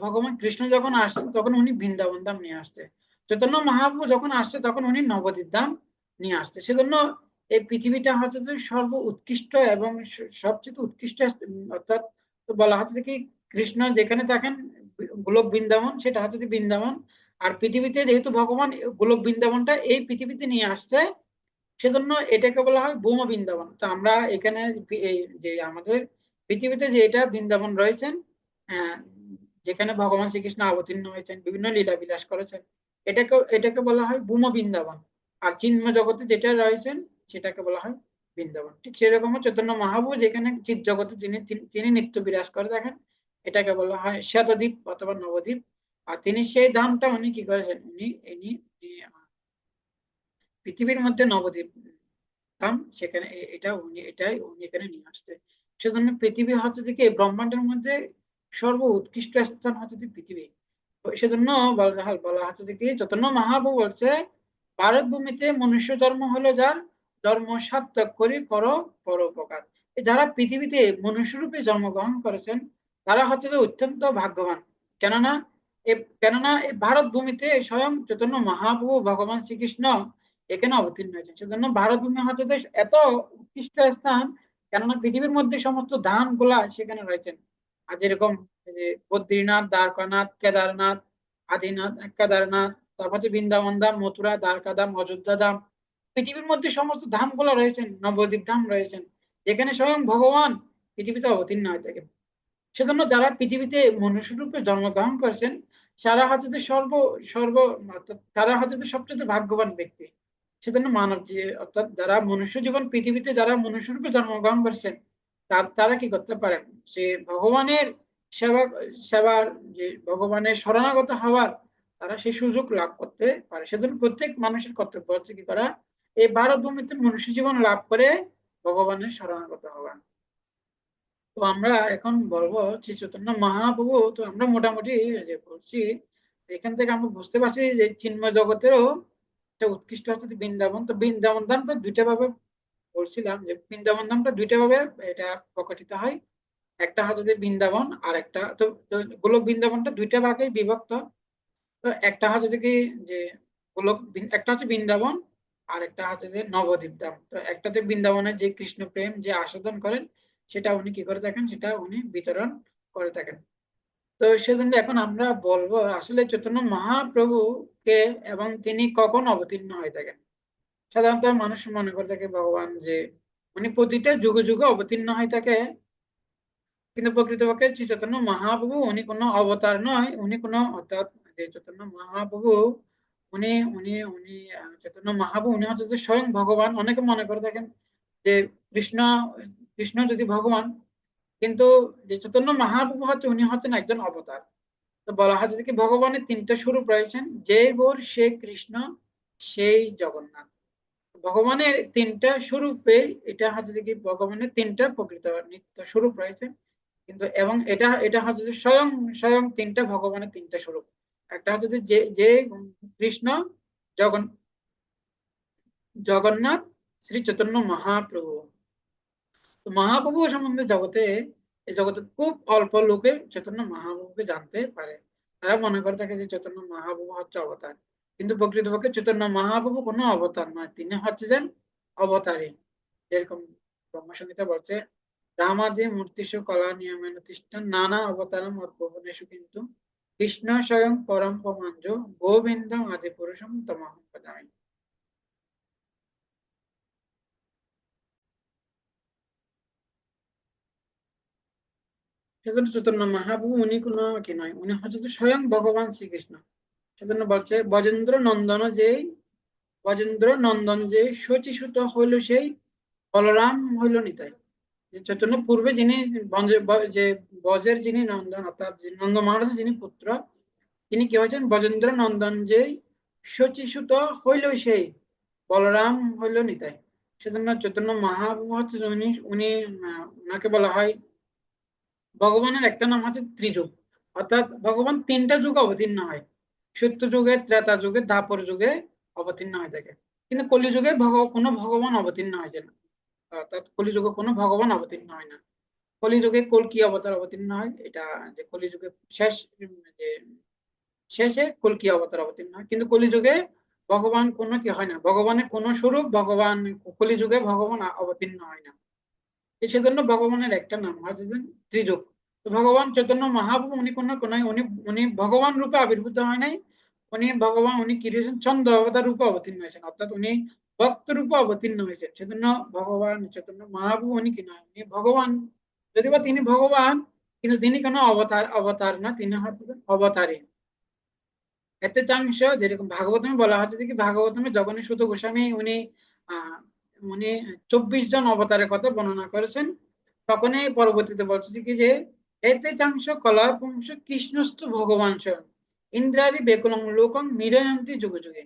ভগবান কৃষ্ণ যখন আসছেন তখন উনি বৃন্দাবন ধাম নিয়ে আসছে, চৈতন্য মহাপ্রভু যখন আসছে তখন উনি নবদ্বীপ ধাম নিয়ে আসছে। সেজন্য এই পৃথিবীটা হচ্ছে যে সর্ব উৎকৃষ্ট এবং সবচেয়ে উৎকৃষ্ট অর্থাৎ তো বলা হচ্ছে যে কি, কৃষ্ণ যেখানে থাকেন গোলক বৃন্দাবন সেটা হচ্ছে যে বৃন্দাবন, আর পৃথিবীতে যেহেতু ভগবান গোলক বৃন্দাবনটা এই পৃথিবীতে নিয়ে আসছে, সেজন্য এটাকে বলা হয় ভৌম বৃন্দাবন। তো আমরা এখানে এই যে আমাদের পৃথিবীতে যে এটা বৃন্দাবন রয়েছেন, আহ, যেখানে ভগবান শ্রীকৃষ্ণ অবতীর্ণ হয়েছেন বিভিন্ন লীলা বিলাস করেছেন, এটাকে বলা হয় ভূম বৃন্দাবন। আর চিন্ময় জগতে যেটা রয়েছেন সেটাকে বলা হয় বৃন্দাবন। ঠিক সেরকম চৈতন্য মহাপ্রভু যেখানে চিৎ জগতে যিনি তিনি নিত্য বিরাজ করে দেখেন, এটাকে বলা হয় শ্বেতদ্বীপ অথবা নবদ্বীপ। আর তিনি সেই ধামটা উনি কি করেছেন, উনি ইনি পৃথিবীর মধ্যে নবদ্বীপ ধাম, সেখানে এটাই উনি এখানে নিয়ে আসছে। সেজন্য পৃথিবী হচ্ছে থেকে এই ব্রহ্মাণ্ডের মধ্যে সর্ব উৎকৃষ্ট স্থান হচ্ছে যে পৃথিবী। তো সেজন্য বলা হচ্ছে যে কি, চৈতন্য মহাপ্রভু বলছে, ভারত ভূমিতে মনুষ্য জন্ম হলো যার, ধর্ম সার্থক করি করো পরোপকার। যারা পৃথিবীতে মনুষ্য রূপে জন্মগ্রহণ করেছেন তারা হচ্ছে যে অত্যন্ত ভাগ্যবান। কেননা কেননা এই ভারত ভূমিতে স্বয়ং চৈতন্য মহাপ্রভু ভগবান শ্রীকৃষ্ণ এখানে অবতীর্ণ হয়েছে। সেজন্য ভারত ভূমি হচ্ছে যে এত উৎকৃষ্ট স্থান, কেননা পৃথিবীর মধ্যে সমস্ত ধাম গুলা সেখানে রয়েছেন। আর যেরকম এই যে বদ্রীনাথ, দ্বারকানাথ, কেদারনাথ, আদিনাথ, কেদারনাথ, তারপর হচ্ছে বৃন্দাবন ধাম, মথুরা, দ্বারকা ধাম, অযোধ্যা ধাম, পৃথিবীর মধ্যে সমস্ত ধাম গুলা রয়েছেন, নবদ্বীপ ধাম রয়েছেন, যেখানে স্বয়ং ভগবান পৃথিবীতে অবতীর্ণ হয়ে থাকেন। সেজন্য যারা পৃথিবীতে মনুষ্য রূপে জন্মগ্রহণ করেছেন, সারা হচ্ছে যে সর্ব সর্ব অর্থাৎ তারা হচ্ছে যে সবচেয়ে ভাগ্যবান ব্যক্তি। সেজন্য মানব যে অর্থাৎ যারা মনুষ্য জীবন পৃথিবীতে যারা মনুষ্য রূপে জন্মগ্রহণ করেছেন, তারা কি করতে পারেন, সে ভগবানের সেবা সেবার যে ভগবানের শরণাগত হওয়ার তারা সেই সুযোগ লাভ করতে পারে। সেজন্য প্রত্যেক মানুষের কর্তব্য হচ্ছে কি করা, এই ভারত ভূমিতে মনুষ্য জীবন লাভ করে ভগবানের শরণাগত হওয়া। তো আমরা এখন বলবো শ্রী চৈতন্য মহাপ্রভু, তো আমরা মোটামুটি যে বলছি, এখান থেকে আমরা বুঝতে পারছি যে চিন্ময় জগতেরও একটা উৎকৃষ্ট হচ্ছে যে বৃন্দাবন। তো বৃন্দাবন ধামটা দুইটা ভাবে বলছিলাম, যে বৃন্দাবন ধামটা দুইটা ভাবে এটা প্রকাশিত হয়। একটা হচ্ছে যে বৃন্দাবন, আর একটা তো তো গোলক বৃন্দাবনটা দুইটা ভাগে বিভক্ত। তো একটা হচ্ছে যে কি, যে একটা হচ্ছে বৃন্দাবন, আর একটা হচ্ছে যে নবদ্বীপ ধাম। তো একটাতে বৃন্দাবনের যে কৃষ্ণ প্রেম যে আস্বাদন করেন, সেটা উনি কি করে থাকেন, সেটা উনি বিতরণ করে থাকেন। তো সেজন্য এখন আমরা বলবো আসলে চৈতন্য মহাপ্রভু কে এবং তিনি কখন অবতীর্ণ হয়ে থাকেন। সাধারণত মানুষ মনে করে থাকে ভগবান যে উনি প্রতিটা যুগে যুগে অবতীর্ণ হয়ে থাকে, কিন্তু প্রকৃতপক্ষে শ্রী চৈতন্য মহাপ্রভু উনি কোনো অবতার নয়, উনি কোনো অর্থাৎ যে চৈতন্য মহাপ্রভু উনি উনি উনি চৈতন্য মহাপ্রভু উনি হচ্ছে যে স্বয়ং ভগবান। অনেকে মনে করে থাকেন যে কৃষ্ণ কৃষ্ণ যদি ভগবান, কিন্তু যে চৈতন্য মহাপ্রভু হচ্ছে উনি হচ্ছেন একজন অবতার। তো বলা হয় যে কি ভগবানের তিনটা স্বরূপ রয়েছেন, যে বোর সে কৃষ্ণ, সেই জগন্নাথ। ভগবানের তিনটা স্বরূপে, এটা হচ্ছে যে কি ভগবানের তিনটা প্রকৃত নিত্য স্বরূপ রয়েছে, কিন্তু এবং এটা এটা হচ্ছে যে স্বয়ং স্বয়ং তিনটা ভগবানের তিনটা স্বরূপ। একটা হচ্ছে যে যে যে কৃষ্ণ, জগন জগন্নাথ, শ্রী চৈতন্য মহাপ্রভু। তো মহাপ্রভু সম্বন্ধে এই জগতে খুব অল্প লোকে চৈতন্য মহাপ্রভুকে জানতে পারে। তারা মনে করে থাকে যে চৈতন্য মহাপ্রভু হচ্ছে অবতার, কিন্তু প্রকৃতপক্ষে চৈতন্য মহাপ্রভু কোনো অবতার নয়, তিনি হচ্ছে যেন অবতারী। যেরকম ব্রহ্মসংহিতা বলছে, রামাদি মূর্তিষু কলা নিয়মেন তিষ্ঠান নানা অবতারম উদ্ভবনেষু কিন্তু কৃষ্ণ স্বয়ং পরম পমাঞ্জ গোবিন্দম আদি পুরুষম তমহং ভজামি। সেজন্য চৈতন্য মহাপ্রভু উনি কোনো কি নয়, উনি হচ্ছে তো স্বয়ং ভগবান শ্রীকৃষ্ণ। সেজন্য বলছে ব্রজেন্দ্র নন্দন যে শচীসুত হইল সেই বলরাম হইল নিতাই। যে চৈতন্য পূর্বে যিনি যে ব্রজের যিনি নন্দন, অর্থাৎ যে নন্দ মহারাজের যিনি পুত্র, তিনি কি হয়েছেন ব্রজেন্দ্র নন্দন যে শচীসুত হইল সেই বলরাম হইল নিতাই। সেজন্য চৈতন্য মহাপ্রভু হচ্ছে উনি উনি ওনাকে বলা হয়, ভগবানের একটা নাম হচ্ছে ত্রিযুগ, অর্থাৎ ভগবান তিনটা যুগে অবতীর্ণ হয়। সত্য যুগে, ত্রেতা যুগে, দ্বাপর যুগে অবতীর্ণ হয়ে থাকে। কিন্তু কলিযুগে কোনো ভগবান অবতীর্ণ হয়েছে না, অর্থাৎ কলিযুগে কোনো ভগবান অবতীর্ণ হয় না। কলিযুগে কল্কি অবতার অবতীর্ণ হয়, এটা যে কলিযুগে শেষ, যে শেষে কল্কি অবতার অবতীর্ণ হয়, কিন্তু কলিযুগে ভগবান কোনো কি হয় না, ভগবানের কোনো স্বরূপ ভগবান কলিযুগে ভগবান অবতীর্ণ হয় না। সেজন্য ভগবানের একটা নাম হচ্ছে যে ত্রিযুগ। তো ভগবান চৈতন্য মহাপ্রভু উনি কোনো কোন উনি উনি ভগবান রূপে আবির্ভূত হয় নাই, উনি ভগবান, উনি কি হয়েছেন চন্দ্র অবতার রূপে অবতীর্ণ হয়েছেন, অর্থাৎ উনি ভক্ত রূপে অবতীর্ণ হয়েছেন। সেজন্য ভগবান চৈতন্য মহাপ্রভু উনি কি নয়, উনি ভগবান, যদিও তিনি ভগবান, কিন্তু তিনি কোনো অবতার না, তিনি হচ্ছেন অবতারী। এতে চাংশ যেরকম ভাগবতমে বলা হচ্ছে যে কি ভাগবতমে জগন্নাথ সুত গোস্বামী উনি আহ উনি 24 জন অবতারের কথা বর্ণনা করেছেন। তখনই পরবর্তীতে বলছে কি যে এতে চাংশ কলা পুংস কৃষ্ণস্তু ভগবান স্বয়ং ইন্দ্রারি বেকুলং লোকং মিরয়ন্তি যুগে যুগে।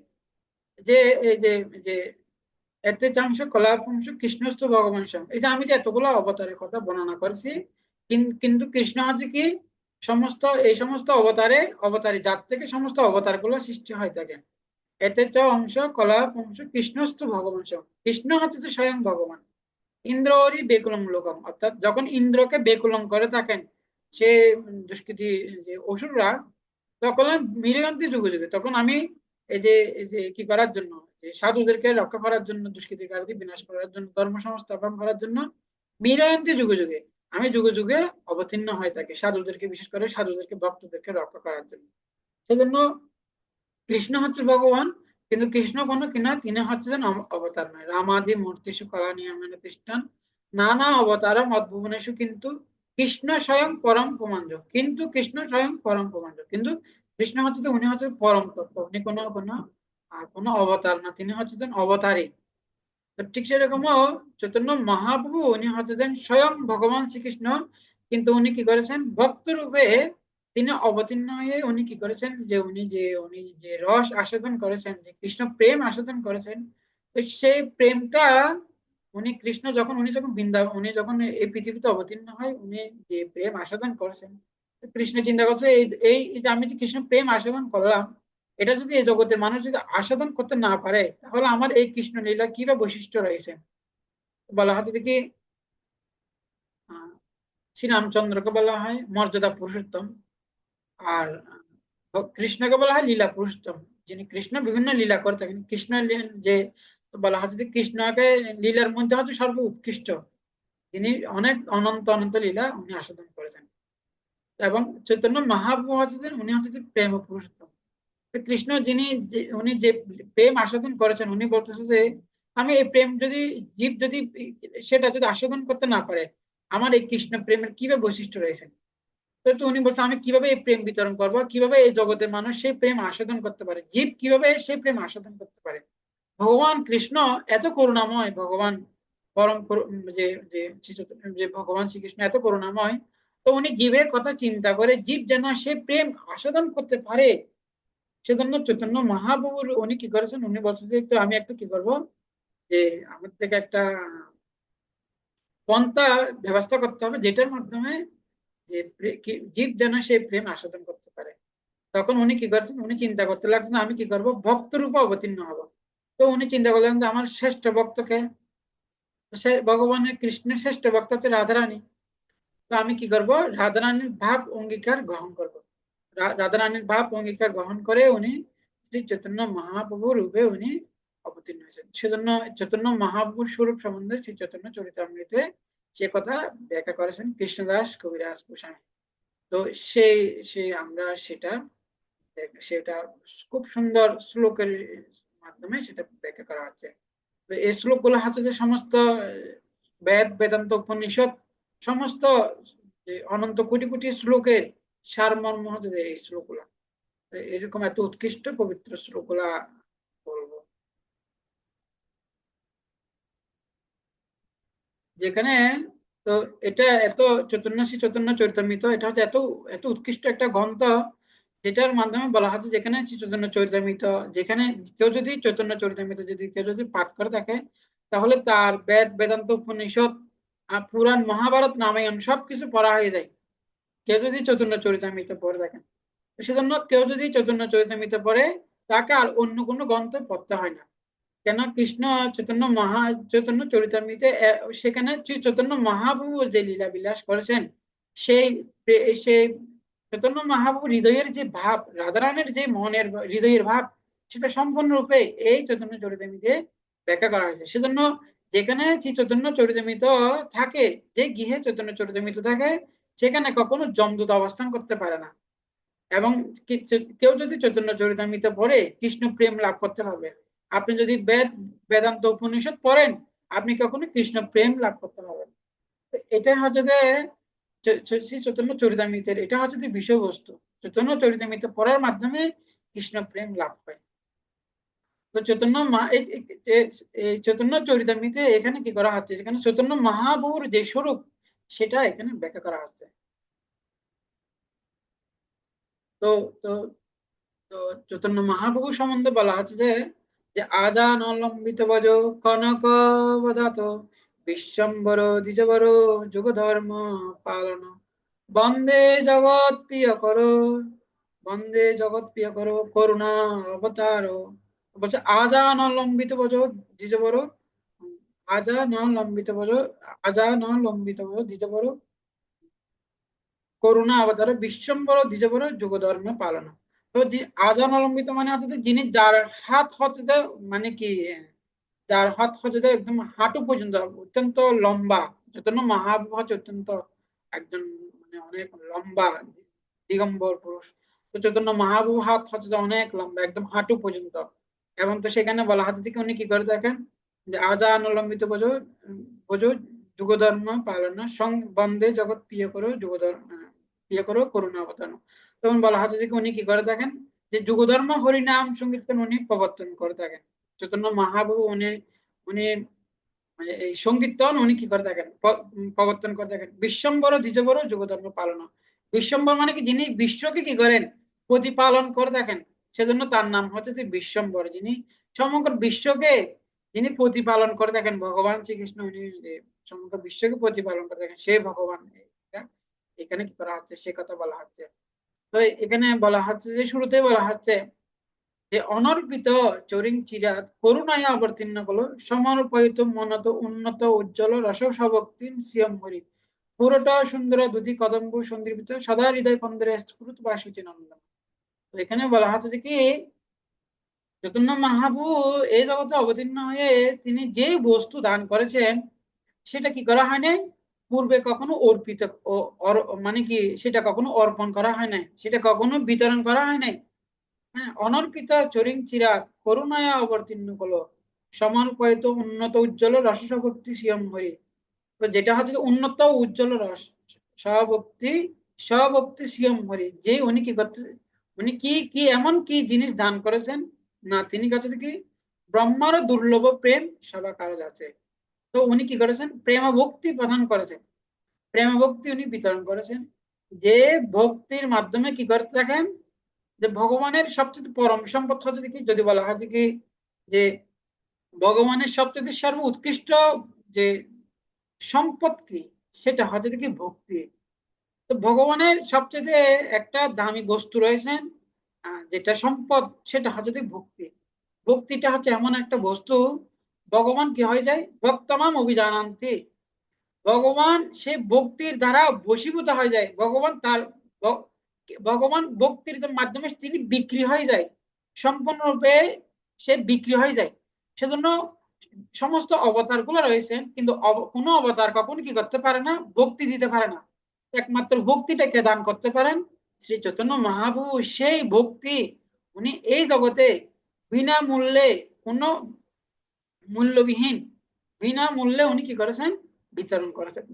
যে এই যে এতে চাংশ কলা পুংস কৃষ্ণস্তু ভগবান স্বয়ং, এই যে আমি যে এতগুলো অবতারের কথা বর্ণনা করেছি, কিন্তু কৃষ্ণ হচ্ছে কি এই সমস্ত অবতারী জাত থেকে সমস্ত অবতার গুলো সৃষ্টি হয় থাকে। এতে চ অংশ কলা অংশ কৃষ্ণস্থ ভগবান স্বয়ং, কৃষ্ণ হচ্ছে যে স্বয়ং ভগবান। ইন্দ্ররই বেকুলম লোকম, অর্থাৎ যখন ইন্দ্রকে বেকুলম করে থাকেন সে দুষ্কৃতী যে অসুররা, তখন মিলেগান্তি যুগে যুগে, তখন আমি এই যে কি করার জন্য, যে সাধুদেরকে রক্ষা করার জন্য, দুষ্কৃতিকারীকে বিনাশ করার জন্য, ধর্ম সংস্থাপন করার জন্য মিলেগান্তি যুগে যুগে আমি যুগে যুগে অবতীর্ণ হয়ে থাকি, সাধুদেরকে বিশেষ করে সাধুদেরকে ভক্তদেরকে রক্ষা করার জন্য। সেজন্য কৃষ্ণ হচ্ছে ভগবান, কিন্তু কৃষ্ণ কোনো কিনা তিনি হচ্ছেন অবতার নয়। রামাদি মূর্তিষু কলা নিয়মেন খ্রিস্টান নানা অবতারম অদ্ভুবনেষু কিন্তু কৃষ্ণ স্বয়ং পরম প্রমাঞ্জ, কিন্তু কৃষ্ণ স্বয়ং পরম প্রমাঞ্জ, কিন্তু কৃষ্ণ হচ্ছে উনি হচ্ছে পরম তত্ত্ব, উনি কোনো অবতার না, তিনি হচ্ছেন অবতারী। তো ঠিক সেরকমও চৈতন্য মহাপ্রভু উনি হচ্ছেন স্বয়ং ভগবান শ্রীকৃষ্ণ, কিন্তু উনি কি করেছেন ভক্ত রূপে তিনি অবতীর্ণ হয়ে উনি কি করেছেন, যে উনি যে রস আস্বাদন করেছেন, যে কৃষ্ণ প্রেম আস্বাদন করেছেন, তো সেই প্রেমটা উনি যখন উনি যখন এই পৃথিবীতে অবতীর্ণ হয়, উনি যে প্রেম আস্বাদন করেছেন, তো কৃষ্ণ চিন্তা করছে এই যে আমি যে কৃষ্ণ প্রেম আস্বাদন করলাম, এটা যদি এই জগতের মানুষ যদি আস্বাদন করতে না পারে, তাহলে আমার এই কৃষ্ণ লীলা কি বা বৈশিষ্ট্য রয়েছে। বলা হচ্ছে দেখি আহ শ্রীরামচন্দ্রকে বলা হয় মর্যাদা পুরুষোত্তম, আর কৃষ্ণকে বলা হয় লীলা পুরুষোত্তম। যিনি কৃষ্ণ বিভিন্ন লীলা করে থাকেন, যে বলা হচ্ছে যে কৃষ্ণকে লীলার মধ্যে হচ্ছে সর্ব উৎকৃষ্ট, তিনি অনেক অনন্ত অনন্ত লীলা উনি আস্বাদন করেছেন। এবং চৈতন্য মহাপ্রভু হচ্ছেন উনি হচ্ছেন প্রেম পুরুষোত্তম। তো কৃষ্ণ উনি যে প্রেম আস্বাদন করেছেন, উনি বলতেছে যে আমি এই প্রেম যদি জীব যদি সেটা যদি আস্বাদন করতে না পারে, আমার এই কৃষ্ণ প্রেমের কিভাবে বৈশিষ্ট্য রয়েছে। তো উনি বলছেন আমি কিভাবে এই প্রেম বিতরণ করব, কিভাবে এই জগতের মানুষ সেই প্রেম আস্বাদন করতে পারে, জীব কিভাবে সেই প্রেম আস্বাদন করতে পারে। ভগবান কৃষ্ণ এত করুণাময়, ভগবান পরম যে যে যে ভগবান শ্রীকৃষ্ণ এত করুণাময়, তো উনি জীবের কথা চিন্তা করে জীব যেন সে প্রেম আস্বাদন করতে পারে, সেজন্য চৈতন্য মহাপ্রভুর উনি কি করেছেন, উনি বলছেন যে একটু আমি একটা কি করব, যে আমার থেকে একটা পন্থা ব্যবস্থা করতে হবে যেটার মাধ্যমে যে জীব যেন সে প্রেম আস্বাদন করতে পারে। তখন উনি কি করছেন, উনি চিন্তা করতে লাগছেন আমি কি করব, ভক্ত রূপে অবতীর্ণ হব। তো উনি চিন্তা করলেন যে আমার শ্রেষ্ঠ ভক্তকে, সে ভগবানের কৃষ্ণের শ্রেষ্ঠ ভক্ত হচ্ছে রাধারানী। তো আমি কি করব, রাধারানীর ভাব অঙ্গীকার গ্রহণ করব। রাধারানীর ভাব অঙ্গীকার গ্রহণ করে উনি শ্রী চৈতন্য মহাপ্রভু রূপে উনি অবতীর্ণ হয়েছেন। সেজন্য চৈতন্য মহাপ্রভুর স্বরূপ সম্বন্ধে শ্রী চৈতন্য চরিতামৃতে সে কথা ব্যাখ্যা করেছেন কৃষ্ণদাস কবিরাজ গোস্বামী। তো সেই সেই আমরা সেটা সেটা খুব সুন্দর শ্লোকের মাধ্যমে সেটা ব্যাখ্যা করা হচ্ছে। তো এই শ্লোকগুলো হচ্ছে যে সমস্ত বেদ বেদান্ত উপনিষদ সমস্ত যে অনন্ত কোটি কোটি শ্লোকের সারমর্ম হচ্ছে যে এই শ্লোকগুলা। এরকম এত উৎকৃষ্ট পবিত্র শ্লোকগুলা বলবো, যেখানে তো এটা এত চৈতন্য শ্রী চৈতন্য চরিতামৃত এটা হচ্ছে এত এত উৎকৃষ্ট একটা গ্রন্থ, যেটার মাধ্যমে বলা হচ্ছে যেখানে শ্রী চৈতন্য চরিতামৃত, যেখানে কেউ যদি চৈতন্য চরিতামৃত যদি কেউ যদি পাঠ করে থাকে, তাহলে তার বেদ বেদান্ত উপনিষদ পুরাণ মহাভারত রামায়ণ সবকিছু পড়া হয়ে যায় কেউ যদি চৈতন্য চরিতামৃত পড়ে থাকেন। তো সেজন্য কেউ যদি চৈতন্য চরিতামৃত পড়ে, তাকে আর অন্য কোনো গ্রন্থ পড়তে হয় না। কেন, কৃষ্ণ চৈতন্য চৈতন্য চরিতামৃতে সেখানে শ্রী চৈতন্য মহাপ্রভু যে লীলা বিলাস করেছেন, সেই সেই চৈতন্য মহাপ্রভু হৃদয়ের যে ভাব, রাধারানের যে মনের হৃদয়ের ভাব, সেটা সম্পূর্ণরূপে এই চৈতন্য চরিতামৃতে ব্যাখ্যা করা হয়েছে। সেজন্য যেখানে শ্রী চৈতন্য চরিতামৃত থাকে, যে গৃহে চৈতন্য চরিতামৃত থাকে, সেখানে কখনো যমদূত অবস্থান করতে পারে না। এবং কেউ যদি চৈতন্য চরিতামৃত পড়ে কৃষ্ণ প্রেম লাভ করতে পারবে। আপনি যদি বেদান্ত উপনিষদ পড়েন, আপনি কখনো কৃষ্ণ প্রেম লাভ করতে পারবেন। এটা হচ্ছে যে শ্রী চৈতন্য চরিতামৃতের এটা হচ্ছে যে বিষয়বস্তু। চৈতন্য চরিতামৃত পড়ার মাধ্যমে কৃষ্ণ প্রেম লাভ হয়। তো চৈতন্য এই চৈতন্য চরিতামৃতে এখানে কি করা হচ্ছে, যেখানে চৈতন্য মহাপ্রভুর যে স্বরূপ সেটা এখানে ব্যাখ্যা করা হচ্ছে। তো তো তো চৈতন্য মহাপ্রভু সম্বন্ধে বলা হচ্ছে যে যে আজানলম্বিত বজ কনক বদাত বিশ্বম্বর দ্বিজবর যুগ ধর্ম পালন বন্দে জগৎ প্রিয় করো, বন্দে জগৎ প্রিয় করো করুণা অবতার। বলছে আজানলম্বিত বজ দ্বিজবর, আজানলম্বিত বজ, আজানলম্বিত বজ দ্বিজবর করুণা অবতার বিশ্বম্বর দ্বিজবর যুগ ধর্ম পালন। তো যে আজান অলম্বিত মানে হচ্ছে যে যিনি যার হাত হচ্ছে যে মানে কি যার হাত হচ্ছে যে একদম হাঁটু পর্যন্ত অত্যন্ত লম্বা। চৈতন্য মহাপ্রভু হচ্ছে অত্যন্ত একজন মানে অনেক লম্বা দিগম্বর পুরুষ। তো চৈতন্য মহাপ্রভু হাত হচ্ছে যে অনেক লম্বা একদম হাঁটু পর্যন্ত। এবং তো সেখানে বলা হচ্ছে যে কি উনি কি করে দেখেন, যে আজান অলম্বিত বোঝো বোঝো যুগধর্ম পালন বন্দে জগৎ প্রিয় করো যুগধর্ম প্রিয় করো করুণা অবতার। তখন বলা হচ্ছে যে উনি কি করে থাকেন, যে যুগধর্ম হরিনাম সংকীর্তন উনি প্রবর্তন করে থাকেন। চৈতন্য মহাপ্রভু উনি উনি মানে এই সংকীর্তন উনি কি করে থাকেন, প্রবর্তন করে থাকেন। বিশ্বম্বর দ্বিজবর যুগধর্ম পালন, বিশ্বম্বর মানে কি যিনি বিশ্বকে কি করেন প্রতিপালন করে থাকেন, সেজন্য তার নাম হচ্ছে যে বিশ্বম্বর। যিনি সমগ্র বিশ্বকে যিনি প্রতিপালন করে থাকেন, ভগবান শ্রীকৃষ্ণ উনি যে সমগ্র বিশ্বকে প্রতিপালন করে থাকেন, সে ভগবান। এখানে কি করা হচ্ছে সে কথা বলা হচ্ছে। তো এখানে বলা হচ্ছে যে শুরুতে বলা হচ্ছে যে অনর্পিত চরিং চিরাত করুণায় অবতীর্ণ হলো সমর্পিত মনত উন্নত উজ্জ্বল রস সভক্তি সিয়ম হরি পুরোটা সুন্দর দুধি কদম্ব সন্দীপিত সদা হৃদয় কন্দরে স্ফুরত বা নন্দন। তো এখানে বলা হচ্ছে যে কি চৈতন্য মহাপ্রভু এই জগতে অবতীর্ণ হয়ে তিনি যে বস্তু দান করেছেন, সেটা কি করা হয় নাই পূর্বে কখনো অর্পিত মানে কি সেটা কখনো অর্পণ করা হয় নাই, সেটা কখনো বিতরণ করা হয় নাই। হ্যাঁ, অনর্পিত চরিং চিরাগ করুণায় অবতীর্ণ হলো সমর্পিত উন্নত উজ্জ্বল রসভক্তি সিয়ম হরি। তো যেটা হচ্ছে যে উন্নত উজ্জ্বল রস সহভক্তি সহভক্তি সিয়ম হরি, যে উনি কি করতে উনি কি কি এমন কি জিনিস দান করেছেন না, তিনি কাছে কি ব্রহ্মারও দুর্লভ প্রেম সবার কারজ আছে। তো উনি কি করেছেন প্রেম ভক্তি প্রদান করেছেন, প্রেম ভক্তি উনি বিতরণ করেছেন। যে ভক্তির মাধ্যমে কি করতে থাকেন, যে ভগবানের সবচেয়ে পরম সম্পদ হচ্ছে কি, যদি বলা হয় যে কি, যে ভগবানের সবচেয়ে সর্ব উৎকৃষ্ট যে সম্পদ কি, সেটা হচ্ছে কি ভক্তি। তো ভগবানের সবচেয়ে একটা দামি বস্তু রয়েছেন, যেটা সম্পদ, সেটা হচ্ছে কি ভক্তি। ভক্তিটা হচ্ছে এমন একটা বস্তু, ভগবান কি হয়ে যায়, ভক্তমাম অভিজানান্তি, ভগবান সে ভক্তির দ্বারা বশীভূত হয়ে যায়। ভগবান তার ভ- ভগবান ভক্তির মাধ্যমে তিনি বিক্রি হয়ে যায়, সম্পূর্ণরূপে সে বিক্রি হয়ে যায়। সেজন্য সমস্ত অবতার গুলো রয়েছেন, কিন্তু কোনো অবতার কখনো কি করতে পারে না, ভক্তি দিতে পারে না। একমাত্র ভক্তিটাকে দান করতে পারেন শ্রী চৈতন্য মহাপ্রভু। সেই ভক্তি উনি এই জগতে বিনামূল্যে, কোনো মূল্যবিহীন, বিনামূল্যে উনি কি করেছেন, বিতরণ করেছেন।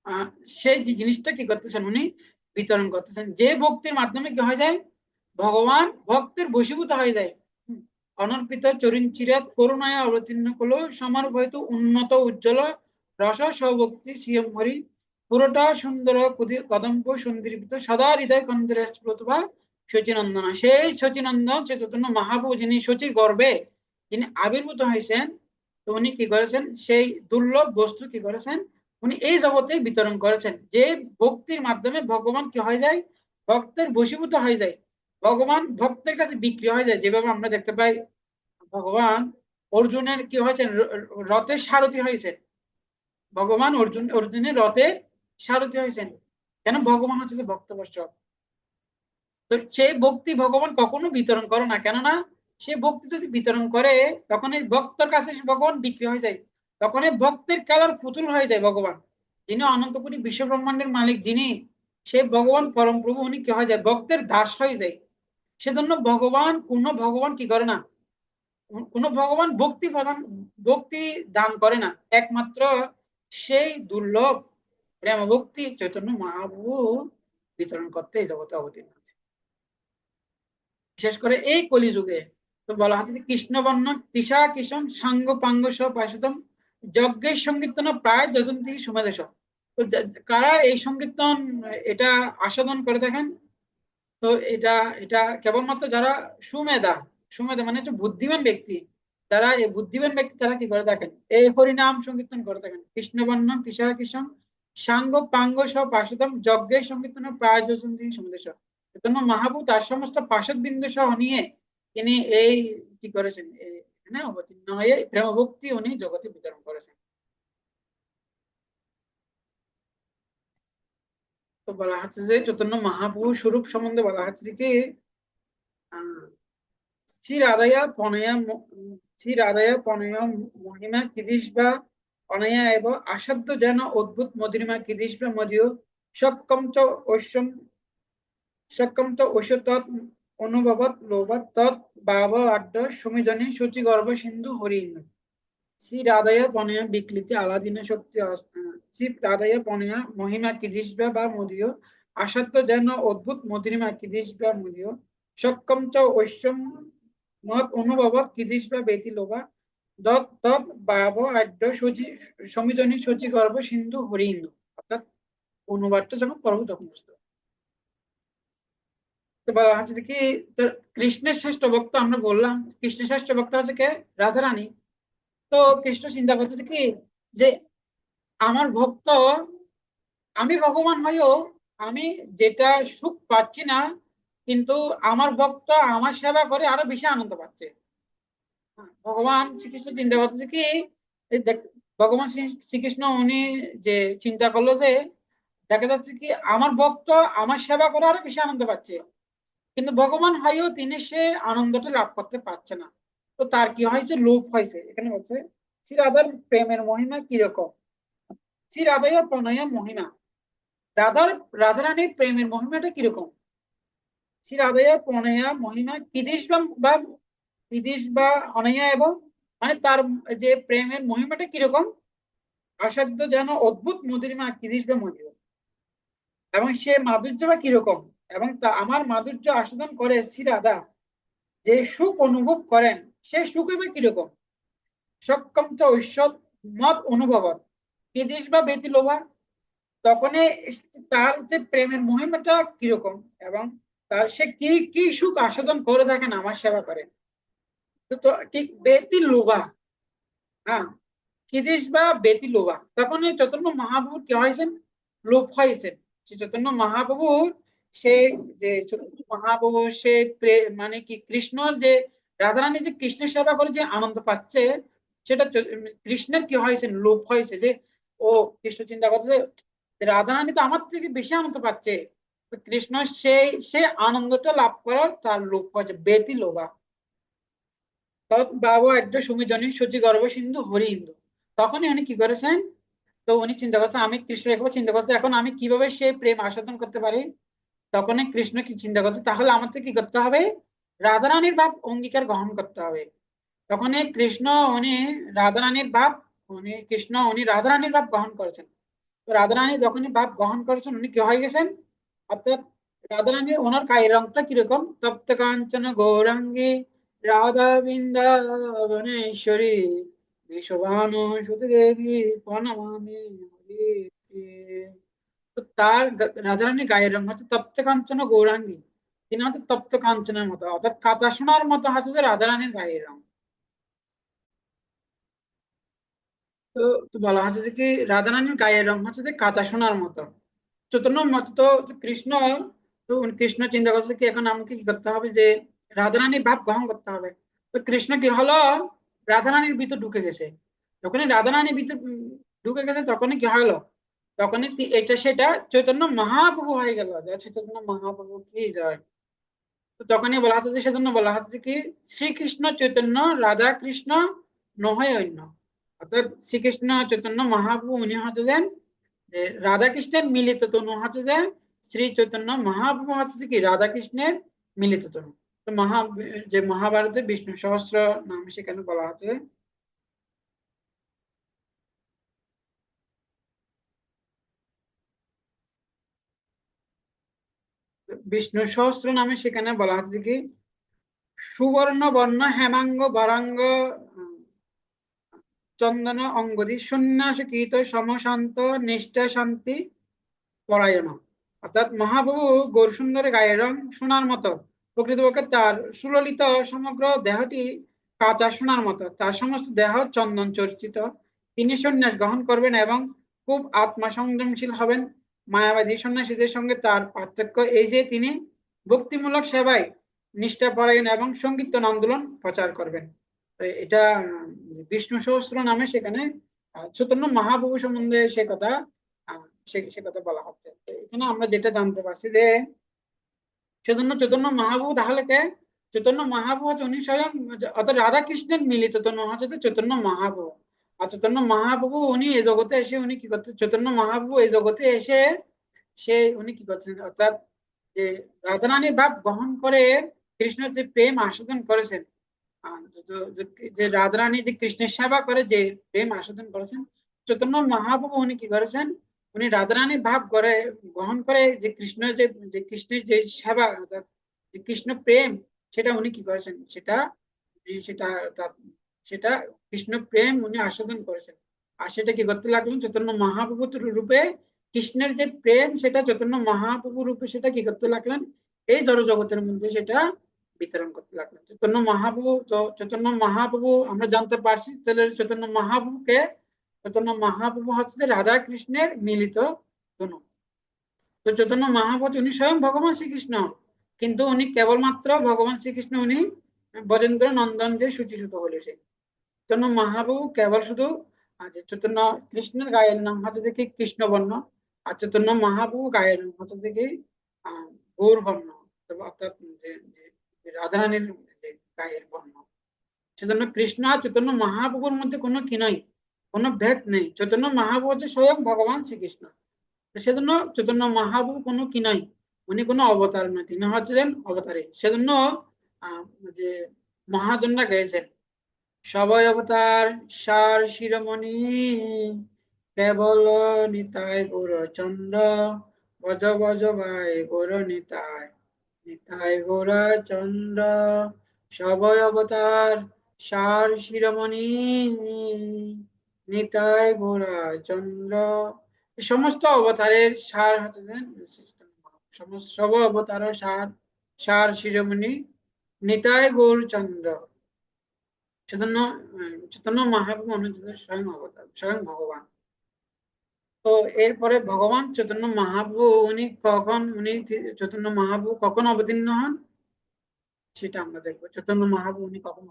আহ, সেই যে জিনিসটা কি করতেছেন, উনি বিতরণ করতেছেন। যে ভক্তির মাধ্যমে কি হয়ে যায়, ভগবান ভক্তের বশীভূত হয়ে যায়। অনর্পিত চরিন চিরাত করুণায় অবতীর্ণ করলো সমারূপ হয়তো উন্নত উজ্জ্বল রস সৌভক্তি সিয়ম হরি পুরোটা সুন্দর কদম্ব সুন্দরীপিত সদা হৃদয় কন্দরে প্রতিভা শচীনন্দনা। সেই শচীনন্দন, সে চৈতন্য মহাপ্রভু যিনি শচীর গর্ভে যিনি আবির্ভূত হয়েছেন, তো উনি কি করেছেন, সেই দুর্লভ বস্তু কি করেছেন, উনি এই জগতে বিতরণ করেছেন। যে ভক্তির মাধ্যমে ভগবান কি হয়ে যায়, ভক্তের বশীভূত হয়ে যায়, ভগবান ভক্তের কাছে বিক্রি হয়ে যায়। যেভাবে আমরা দেখতে পাই, ভগবান অর্জুনের কি হয়েছেন, রথের সারথি হয়েছেন। ভগবান অর্জুনের রথের সারথি হয়েছেন। কেন, ভগবান হচ্ছে যে ভক্তবৎসল। তো সেই ভক্তি ভগবান কখনো বিতরণ করে না, কেননা সে ভক্তি যদি বিতরণ করে, তখন এই ভক্তর কাছে ভগবান বিক্রি হয়ে যায়। তখন এই ভক্তের খেলার পুতুল হয়ে যায় ভগবান। যিনি অনন্ত কোটি বিশ্ব ব্রহ্মাণ্ডের মালিক, যিনি সে ভগবান পরম প্রভু, উনি কি হয়ে যায়, ভক্তের দাস হয়ে যায়। সেজন্য ভগবান কি করে না, কোন ভগবান ভক্তি প্রদান, ভক্তি দান করে না। একমাত্র সেই দুর্লভ প্রেম ভক্তি চৈতন্য মহাপ্রভু বিতরণ করতে এই জগতে অবতীর্ণ হয়েছে। বিশেষ করে এই কলিযুগে তো বলা হচ্ছে যে কৃষ্ণবর্ণ তৃষা কিষণ সাঙ্গ পাঙ্গ পাশতম যজ্ঞের সংকীর্তন প্রায় যজন্তি সুমেদেশ। তো কারা এই সংকীর্তন এটা আস্বাদন করে দেখেন, তো এটা এটা কেবলমাত্র যারা সুমেধা, সুমেধা মানে হচ্ছে বুদ্ধিমান ব্যক্তি, যারা এই বুদ্ধিমান ব্যক্তি তারা কি করে থাকেন, এই হরিনাম সংকীর্তন করে থাকেন। কৃষ্ণবর্ণ তৃষা কিষণ সাঙ্গ পাঙ্গ পাশতম যজ্ঞের সংকীর্তন প্রায় যজন্তি সুমেদেশ। এজন্য মহাপ্রভু তার সমস্ত পার্ষদ বিন্দু সহ নিয়ে তিনি এই কি করেছেন, এখানে অবতীর্ণ হয়ে প্রেম ভক্তি উনি জগতে বিতরণ করেছেন। তো বলা হচ্ছে যে চৈতন্য মহাপ্রভু স্বরূপ সম্বন্ধে বলা হচ্ছে যে কি, আহ শ্রীরাধয়া পনয়া শ্রীরাধয়া পনয়া মহিমা কিদিশ বা অনয়া এব আসাধ্য যেন অদ্ভুত মধুরিমা কিদিশ বা মদীয় সক্ষম চ ঐশ্বম সক্ষম তো ঐশ্ব তৎ অনুভবত লোভত তৎ ভাব আড্ড সমীজনী সূচি গর্ভ সিন্ধু হরিণ শ্রী রাধয়া পনয়া বিকৃতি আলাদিন শক্তি শ্রী রাধয়া পনয়া মহিমা কিদিশবা বা মদীয় আসাধ্য যেন অদ্ভুত মধুরিমা কিদিশবা মদীয় সক্ষম চ ঐশ্বম মত অনুভবত কিদিশবা বেতি লোভা দত তৎ ভাব আড্ড সূচি সমীজনী সূচি গর্ভ সিন্ধু হরিণ। অর্থাৎ অনুবাদটা যখন পড়বো তখন বুঝতে পারবো। তো বলা হচ্ছে যে কি, তো কৃষ্ণের শ্রেষ্ঠ ভক্ত আমরা বললাম, কৃষ্ণের শ্রেষ্ঠ ভক্ত হচ্ছে কে, রাধারানী। তো কৃষ্ণ চিন্তা করতেছে কি, যে আমার ভক্ত, আমি ভগবান হয়েও আমি যেটা সুখ পাচ্ছি না, কিন্তু আমার ভক্ত আমার সেবা করে আরো বেশি আনন্দ পাচ্ছে। ভগবান শ্রীকৃষ্ণ চিন্তা করতেছে কি, এই ভগবান শ্রীকৃষ্ণ উনি যে চিন্তা করলো যে, দেখা যাচ্ছে কি আমার ভক্ত আমার সেবা করে আরো বেশি আনন্দ পাচ্ছে, কিন্তু ভগবান হয়েও তিনি সে আনন্দটা লাভ করতে পারছে না। তো তার কি হয়েছে, লোভ হয়েছে। এখানে বলছে শ্রী রাধার প্রেমের মহিমা কিরকম, শ্রী রাধার প্রণয় মহিমা, রাধার রাধারানীর প্রেমের মহিমাটা কিরকম, শ্রী রাধার প্রণয়া মহিমা কিদিশ বা কিদিশ বা অনয়া এবং, মানে তার যে প্রেমের মহিমাটা কিরকম, অসাধ্য যেন অদ্ভুত মধুরিমা কিদিশ বা মধুর, এবং সে মাধুর্য বা কিরকম, এবং তা আমার মাধুর্য আস্বাদন করে শ্রী রাধা যে সুখ অনুভব করেন, সে সুখ বা কিরকম, সক্ষম তো ঐশ্বর মত অনুভব কিদিশ বা ব্যতি লোভা, তখন তার যে প্রেমের মহিমাটা কিরকম, এবং তার সে কি কি সুখ আস্বাদন করে থাকেন আমার সেবা করে। তো তো ঠিক বেতি লোভা, হ্যাঁ, খিদিস বা বেতি লোভা, তখন এই চৈতন্য মহাপ্রভুর কি হয়েছেন, লোভ হয়েছেন। যে চৈতন্য মহাপ্রভুর সে, যে চৈতন্য মহাপ্রভু সে মানে কি কৃষ্ণর যে রাধারানী যে কৃষ্ণের সেবা করে যে আনন্দ পাচ্ছে, সেটা কৃষ্ণের কি হয়েছে, লোভ হয়েছে। যে ও কৃষ্ণ চিন্তা করছে যে রাধারানী তো আমার থেকে বেশি আনন্দ পাচ্ছে। তো কৃষ্ণ সেই সে আনন্দটা লাভ করার তার লোভ হয়েছে, বেতি লোভা। বাবু একটা সুমিজনী সূচি গর্ভ সিন্ধু হরি ইন্দু। তখনই উনি কি করেছেন, তো উনি চিন্তা করছেন আমি কৃষ্ণ একবার চিন্তা করছে এখন আমি কিভাবে সেই প্রেম আস্বাদন করতে পারি। তখনই কৃষ্ণ কি চিন্তা করছে, তাহলে আমাকে কি করতে হবে, রাধারানীর ভাব অঙ্গীকার গ্রহণ করতে হবে। তখন এই কৃষ্ণ উনি রাধারানীর ভাব, উনি রাধারানীর ভাব গ্রহণ করেছেন। তো রাধারানী যখনই ভাব গ্রহণ করেছেন উনি কি হয়ে গেছেন, অর্থাৎ রাধারানী ওনার গায়ের রংটা কিরকম, তপ্ত কাঞ্চন গৌরাঙ্গী রাধা বৃন্দাবনেশ্বরী বিশ্বভানু সুতি দেবী প্রণমামি হরি প্রিয়ে। তো তার রাধারানীর গায়ের রং হচ্ছে তপ্ত কাঞ্চন গৌরাঙ্গী, তিনি হচ্ছে তপ্ত কাঞ্চনের মতো, অর্থাৎ কাঁচা সোনার মতো হচ্ছে যে রাধারানীর গায়ের রং। তো তো বলা হচ্ছে যে কি রাধারানীর গায়ের রং হচ্ছে যে কাঁচা সোনার মতো। চৈতন্য মত তো কৃষ্ণ, তো কৃষ্ণ চিন্তা করছে কি এখন আমাকে কি করতে হবে, যে রাধারানীর ভাব গ্রহণ করতে হবে। তো কৃষ্ণ কি হলো, রাধারানীর ভিতর ঢুকে গেছে। যখনই রাধারানীর ভিতর ঢুকে গেছে তখনই কি হলো, তখনই এটা সেটা চৈতন্য মহাপ্রভু হয়ে গেল, যে চৈতন্য মহাপ্রভু কি জয়। তো তখনই বলা হচ্ছে যে সেজন্য বলা হচ্ছে যে কি শ্রীকৃষ্ণ চৈতন্য রাধা কৃষ্ণ নয় অন্য। অর্থাৎ শ্রীকৃষ্ণ চৈতন্য মহাপ্রভু উনি হচ্ছে যে রাধা কৃষ্ণের মিলিত তনু হচ্ছে যে শ্রী চৈতন্য মহাপ্রভু হচ্ছে যে কি রাধা কৃষ্ণের মিলিত তনু। তো যে মহাভারতে বিষ্ণু সহস্র নাম সেখানে বলা হচ্ছে, বিষ্ণু সহস্র নামে সেখানে বলা হচ্ছে যে কি সুবর্ণ বর্ণ হেমাঙ্গ বরাঙ্গ চন্দন অঙ্গদি সন্ন্যাস কৃত সমশান্ত নিষ্ঠা শান্তি পরায়ণ। অর্থাৎ মহাপ্রভু গৌরসুন্দরের গায়ের রং সোনার মতো, প্রকৃতপক্ষে তার সুললিত সমগ্র দেহটি কাঁচা সোনার মতো, তার সমস্ত দেহ চন্দন চর্চিত। তিনি সন্ন্যাস গ্রহণ করবেন এবং খুব আত্মা সংযমশীল হবেন। মায়াবাদী সন্ন্যাসীদের সঙ্গে তার পার্থক্য এই যে তিনি ভক্তিমূলক সেবায় নিষ্ঠাপরায়ণ এবং সংকীর্তন আন্দোলন প্রচার করবেন। তো এটা বিষ্ণু সহস্র নামে সেখানে চৈতন্য মহাপ্রভু সম্বন্ধে সে কথা, আহ, সে কথা বলা হচ্ছে। তো এখানে আমরা যেটা জানতে পারছি যে সেজন্য চৈতন্য মহাপ্রভু তাহলে কে, চৈতন্য মহাপ্রভু হচ্ছে উনি স্বয়ং, অর্থাৎ রাধা কৃষ্ণের মিলিত তনু হচ্ছে যে চৈতন্য মহাপ্রভু। আর চৈতন্য মহাপ্রভু উনি এই জগতে এসে উনি কি করতে, চৈতন্য মহাপ্রভু এই জগতে এসে সে উনি কি করছেন, অর্থাৎ যে রাধারানীর ভাব গ্রহণ করে কৃষ্ণের যে প্রেম আস্বাদন করেছেন। যে রাধারানী যে কৃষ্ণের সেবা করে যে প্রেম আস্বাদন করেছেন, চৈতন্য মহাপ্রভু উনি কি করেছেন, উনি রাধারানী ভাব করে গ্রহণ করে যে কৃষ্ণ যে, যে কৃষ্ণের যে সেবা অর্থাৎ যে কৃষ্ণ প্রেম, সেটা উনি কি করেছেন, সেটা সেটা সেটা কৃষ্ণ প্রেম উনি আস্বাদন করেছেন। আর সেটা কি করতে লাগলেন, চৈতন্য মহাপ্রভু রূপে কৃষ্ণের যে প্রেম সেটা চৈতন্য মহাপ্রভু রূপে সেটা কি করতে লাগলেন, এই জড় জগতের মধ্যে সেটা বিতরণ করতে লাগলেন। চৈতন্য মহাপ্রভু, তো চৈতন্য মহাপ্রভু আমরা জানতে পারছি তাহলে চৈতন্য মহাপ্রভুকে, চৈতন্য মহাপ্রভু হচ্ছে যে রাধা কৃষ্ণের মিলিত তনু। তো চৈতন্য মহাপ্রভু উনি স্বয়ং ভগবান শ্রীকৃষ্ণ, কিন্তু উনি কেবলমাত্র ভগবান শ্রীকৃষ্ণ উনি ব্রজেন্দ্র নন্দন যে শুচিসুত হলে সে চৈতন্য মহাপ্রভু কেবল শুধু যে চৈতন্য কৃষ্ণের গায়ের নাম হচ্ছে দেখি কৃষ্ণবর্ণ, আর চৈতন্য মহাপ্রভু গায়ের নাম হচ্ছে দেখি আহ গৌরবর্ণ, অর্থাৎ যে রাধারানীর যে গায়ের বর্ণ। সেজন্য কৃষ্ণ আর চৈতন্য মহাপ্রভুর মধ্যে কোনো কি নয়, কোনো ভেদ নেই। চৈতন্য মহাপ্রভু হচ্ছে স্বয়ং ভগবান শ্রীকৃষ্ণ। তো সেজন্য চৈতন্য মহাপ্রভু কোনো কি নয়, উনি কোনো অবতার নয়, তিনি হচ্ছেন অবতারী। সেজন্য আহ যে মহাজনরা গেয়েছেন সবই অবতার সার শিরোমণি কেবল নিতাই গৌরচন্দ্র বজ বজ ভাই গৌর নিতাই, নিতাই গৌরচন্দ্র সবই অবতার সার শিরোমণি নিতাই গৌরচন্দ্র। সমস্ত অবতারের সার হচ্ছে যে সমস্ত সব অবতারের সার সার শিরোমণি নিতাই গৌরচন্দ্র চৈতন্য চৈতন্য মহাপ্রভু অনুষ্ঠিত স্বয়ং অবতার স্বয়ং ভগবান। তো এরপরে ভগবান চৈতন্য মহাপ্রভু উনি চৈতন্য মহাপ্রভু কখন অবতীর্ণ হন সেটা আমরা দেখবো। চৈতন্য মহাপ্রভু উনি কখন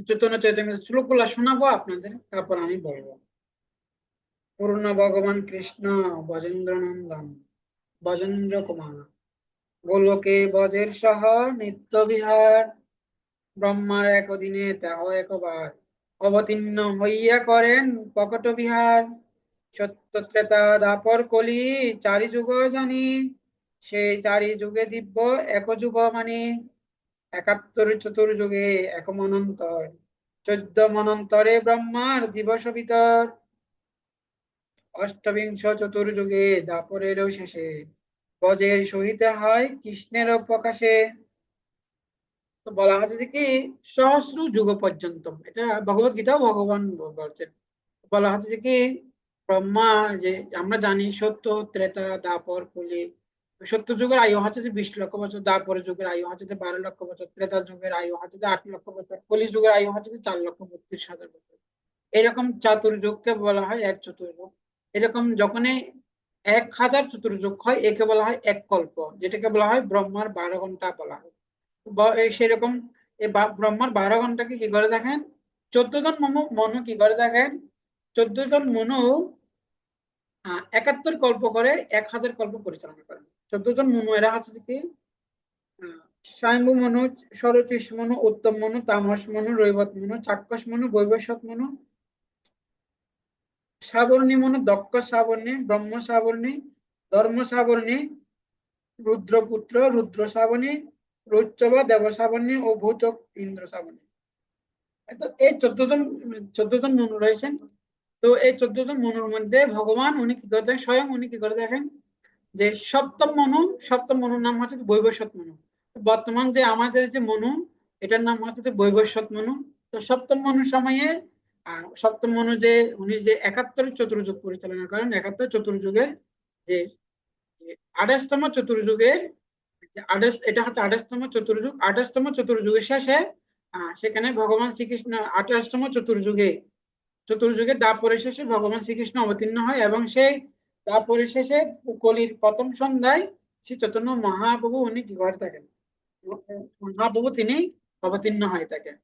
চৈতন্য চৈতন্য শ্লোকগুলা শোনাবো আপনাদের, তারপর আমি বলবো। পূর্ণ ভগবান কৃষ্ণ ব্রজেন্দ্র নন্দন ব্রজেন্দ্র কুমার গোলকে ব্রজের সহ নিত্য বিহার ব্রহ্মার একদিনে দেহ একবার অবতীর্ণ হইয়া করেন প্রকট বিহার সত্য ত্রেতা দাপর কলি চারি যুগ জানি সেই চারি যুগে দিব্য এক যুগ মানে একাত্তর চতুর্যুগে এক মনন্তর 14 মনন্তরে ব্রহ্মার দিবস ভিতর অষ্টবিংশ চতুর্যুগে দাপরেরও শেষে গজের সহিত হয় কৃষ্ণের প্রকাশে। তো বলা হচ্ছে যে কি সহস্র যুগ পর্যন্ত, এটা ভগবত গীতাও ভগবান বলছেন। বলা হচ্ছে যে কি ব্রহ্মা, যে আমরা জানি সত্য ত্রেতা দাপর কলি, সত্য যুগের আয়ু হচ্ছে যে 20 লক্ষ বছর, দাপর যুগের আয়ু হচ্ছে যে 12 লক্ষ বছর, ত্রেতা যুগের আয়ু হচ্ছে যে 8 লক্ষ বছর, কলি যুগের আয়ু হচ্ছে যে 4,32,000 বছর। এরকম চাতুর্যুগকে বলা হয় এক চতুর্যুগ। এরকম যখনই 1,000 চতুর্যুগ হয় একে বলা হয় এক কল্প, যেটাকে বলা হয় ব্রহ্মার 12 ঘন্টা বলা হয়। সেরকম এই ব্রহ্মার 12 ঘন্টাকে কি করে দেখেন, 14 জন মনু কি করে দেখেন, 14 জন মনু 71 কল্প করে 1,000 কল্প পরিচালনা করেন। 14 জন মনু এরা হচ্ছে যে কি আহ, স্বয়ম্ভু মনু, সরচিষ মনু, উত্তম মনু, তামস মনু, রৈবত মনু, চাক্ষুষ মনু, বৈবস্বত মনু, সাবর্ণী মনু, দক্ষ সাবর্ণী, ব্রহ্ম সাবর্ণী, ধর্ম সাবর্ণী, রুদ্রপুত্র রুদ্র সাবর্ণী, রুচ্চবা দেব সাবর্ণী ও ভূচক ইন্দ্র সাবর্ণী। তো এই 14 জন মনু রয়েছেন। তো এই 14 জন মনুর মধ্যে ভগবান উনি কি করে দেখেন, স্বয়ং উনি কি করে দেখেন যে সপ্তম মনুর নাম হচ্ছে বৈবস্বত মনু। বর্তমান যে আমাদের যে মনু, এটার নাম হচ্ছে যে বৈবস্বত মনু। তো সপ্তম মনুর সময়ে সপ্তম মনু যে উনি যে 71 চতুর্যুগ পরিচালনা করেন, 71 চতুর্যুগের যে যে 28তম চতুর্যুগের এটা হচ্ছে 28তম চতুর্যুগ। 28তম চতুর্যুগের শেষে সেখানে ভগবান শ্রীকৃষ্ণ 28তম চতুর্যুগে দাপরের শেষে ভগবান শ্রীকৃষ্ণ অবতীর্ণ হয়, এবং সেই দাপরের শেষে কলির প্রথম সন্ধ্যায় শ্রী চৈতন্য মহাপ্রভু উনি কি করে থাকেন, মহাপ্রভু তিনি অবতীর্ণ হয়ে থাকেন।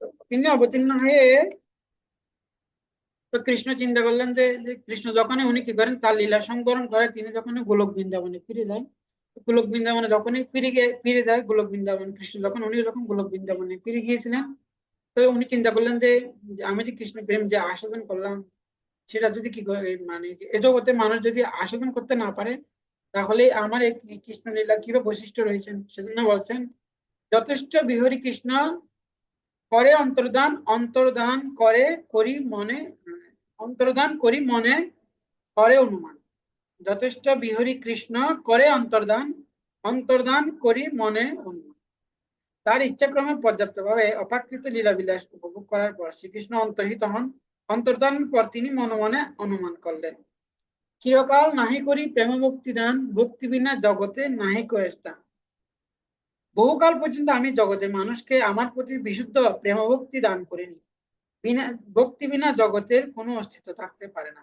তো তিনি অবতীর্ণ হয়ে, তো কৃষ্ণ চিন্তা করলেন যে যে কৃষ্ণ যখনই উনি কি করেন তার লীলা সংবরণ করে, তিনি যখন গোলক বৃন্দাবনে ফিরে যায়, গোলক বৃন্দাবনে যখনই ফিরে যায় গোলক বৃন্দাবন, কৃষ্ণ যখন উনি যখন গোলক বৃন্দাবনে ফিরে গিয়েছিলেন, তো উনি চিন্তা করলেন যে যে আমি যে কৃষ্ণ প্রেম যে আস্বাদন করলাম, সেটা যদি কি মানে এ জগতে মানুষ যদি আস্বাদন করতে না পারে, তাহলে আমার এই কৃষ্ণ লীলা কিভাবে বৈশিষ্ট্য রয়েছেন। সেজন্য বলছেন যথেষ্ট বিহরি কৃষ্ণ করে অন্তর্ধান, অন্তর্ধান করে করি মনে, অন্তর্ধান করি মনে করে অনুমান। যথেষ্ট বিহরি কৃষ্ণ করে অন্তর্ধান, অন্তর্ধান করি মনে অনুমান। তার ইচ্ছাক্রমে পর্যাপ্তভাবে অপাকৃত লীলাবিলাস উপভোগ করার পর শ্রীকৃষ্ণ অন্তর্হিত হন। অন্তর্ধানের পর তিনি মনে মনে অনুমান করলেন, চিরকাল নাহি করি প্রেম ভক্তি দান, ভক্তি বিনা জগতে নাহি স্থান। বহুকাল পর্যন্ত আমি জগতের মানুষকে আমার প্রতি বিশুদ্ধ প্রেম ভক্তি দান করিনি। বিনা ভক্তি বিনা জগতের কোনো অস্তিত্ব থাকতে পারে না।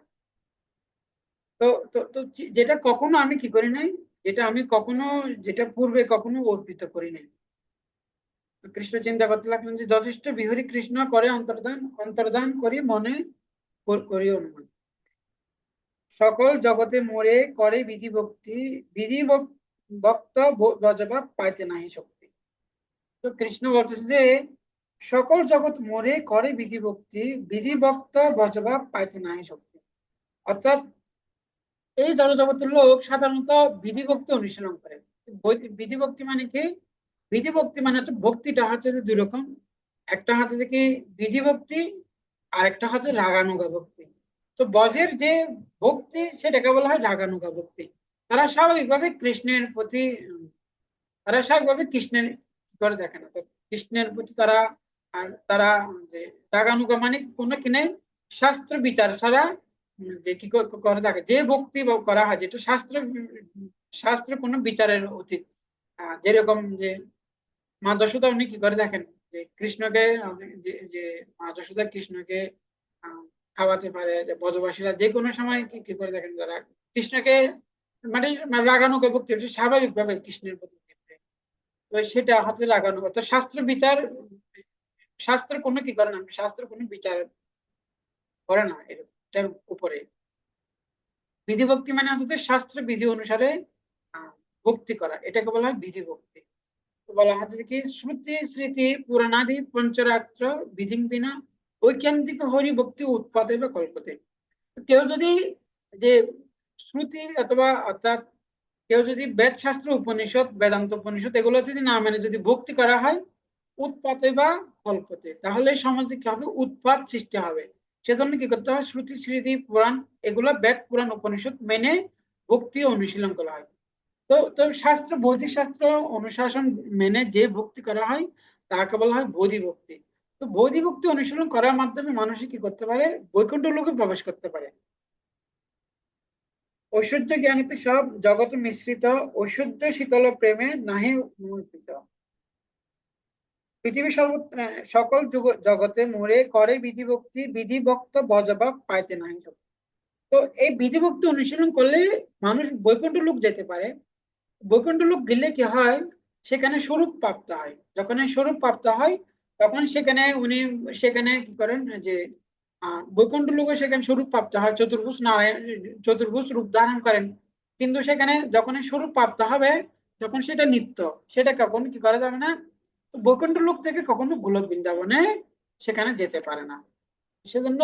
তো তো তো যেটা কখনো আমি কি করি নাই, যেটা আমি কখনো, যেটা পূর্বে কখনো অর্পিত করি নাই। তো কৃষ্ণ চিন্তা করতে লাগলেন যে যথেষ্ট বিহরি কৃষ্ণ করে অন্তর্ধান, অন্তর্ধান করি মনে করি অনুমান। সকল জগতে মোরে করে বিধি ভক্তি, বিধি ভক্ত বজবাব পাইতে নাহি শক্তি। তো কৃষ্ণ বলতেছে যে সকল জগৎ মোরে করে বিধি ভক্তি, বিধি ভক্ত বজবাব পাইতে নাহি শক্তি। অর্থাৎ এই জড়জগতের লোক সাধারণত বিধি ভক্তি অনুশীলন করে। বিধি ভক্তি মানে কি, বিধি ভক্তি মানে হচ্ছে ভক্তিটা হচ্ছে যে দুই রকম। একটা হচ্ছে যে কি বিধি ভক্তি, আরেকটা হচ্ছে রাগানুগা ভক্তি। তো বজের যে ভক্তি সেটাকে বলা হয় রাগানুগা ভক্তি। তারা স্বাভাবিকভাবে কৃষ্ণের প্রতি তারা স্বাভাবিকভাবে কৃষ্ণের কি করে দেখে না, তো কৃষ্ণের প্রতি তারা তারা যে রাগানুগা মানে কোনো কিনে শাস্ত্র বিচার ছাড়া যে কি করে থাকে, যে ভক্তি করা হয় যেটা শাস্ত্র কোনো বিচারের অতীত। যেরকম যে মা যশোদা উনি কি করে দেখেন যে কৃষ্ণকে যে যে মা যশোদা কৃষ্ণকে আহ, খাওয়াতে পারে, যে ব্রজবাসীরা যে কোনো সময় কি কি করে দেখেন যারা কৃষ্ণকে মানে রাগানো ভক্তি স্বাভাবিক ভাবে কৃষ্ণের প্রতি। তো সেটা হচ্ছে লাগানো, তো শাস্ত্র বিচার, শাস্ত্র কোনো কি করে না, শাস্ত্র কোনো বিচার করে না এটার উপরে। বিধি ভক্তি মানে হচ্ছে শাস্ত্র বিধি অনুসারে ভক্তি করা, এটাকে বলা হয় বিধি ভক্তি। তো বলা হচ্ছে কি শ্রুতি স্মৃতি পুরাণাদি পঞ্চরাত্র বিধি বিনা ঐকান্তিক হরি ভক্তি উৎপাদে বা কল্পতে। কেউ যদি যে শ্রুতি অথবা অর্থাৎ কেউ যদি বেদ শাস্ত্র উপনিষদ বেদান্ত উপনিষদ এগুলো যদি না মেনে যদি ভক্তি করা হয় উৎপাতে বা কল্পতে, তাহলে সমাজে কি হবে, উৎপাত সৃষ্টি হবে। সেজন্য কি করতে হয়, শ্রুতি স্মৃতি পুরাণ এগুলো বেদ পুরাণ উপনিষদ মেনে ভক্তি অনুশীলন করা হয়। তো তো শাস্ত্র বৈদিক শাস্ত্র অনুশাসন মেনে যে ভক্তি করা হয় তাকে বলা হয় বোধি ভক্তি। তো বোধি ভক্তি অনুশীলন করার মাধ্যমে মানুষ কি করতে পারে, বৈকুণ্ঠ লোকে প্রবেশ করতে পারে। ঐশ্বর্য জ্ঞানীতে সব জগৎ মিশ্রিত, ঐশ্বর্য শীতল প্রেমে নাহি মূর্পিত। পৃথিবী সকল জগতে মোরে করে বিধি ভক্তি, বিধি ভক্ত বজবাব পাইতে নাহি সব। তো এই বিধি ভক্তি অনুশীলন করলে মানুষ বৈকুণ্ঠ লোক যেতে পারে। বৈকুণ্ঠ লোক গেলে কি হয়, সেখানে স্বরূপ প্রাপ্ত হয়। যখন এই স্বরূপ প্রাপ্ত হয় তখন সেখানে উনি সেখানে কি করেন যে বৈকুণ্ঠ লোকে সেখানে স্বরূপ প্রাপ্ত হয়, চতুর্ভুজ নারায়ণ চতুর্ভুজ রূপ ধারণ করেন। কিন্তু সেখানে যখন এই স্বরূপ প্রাপ্ত হবে তখন সেটা নিত্য, সেটা কখন কি করা যাবে না। তো বৈকুণ্ঠ লোক থেকে কখনো গোলক বৃন্দাবনে সেখানে যেতে পারে না। সেজন্য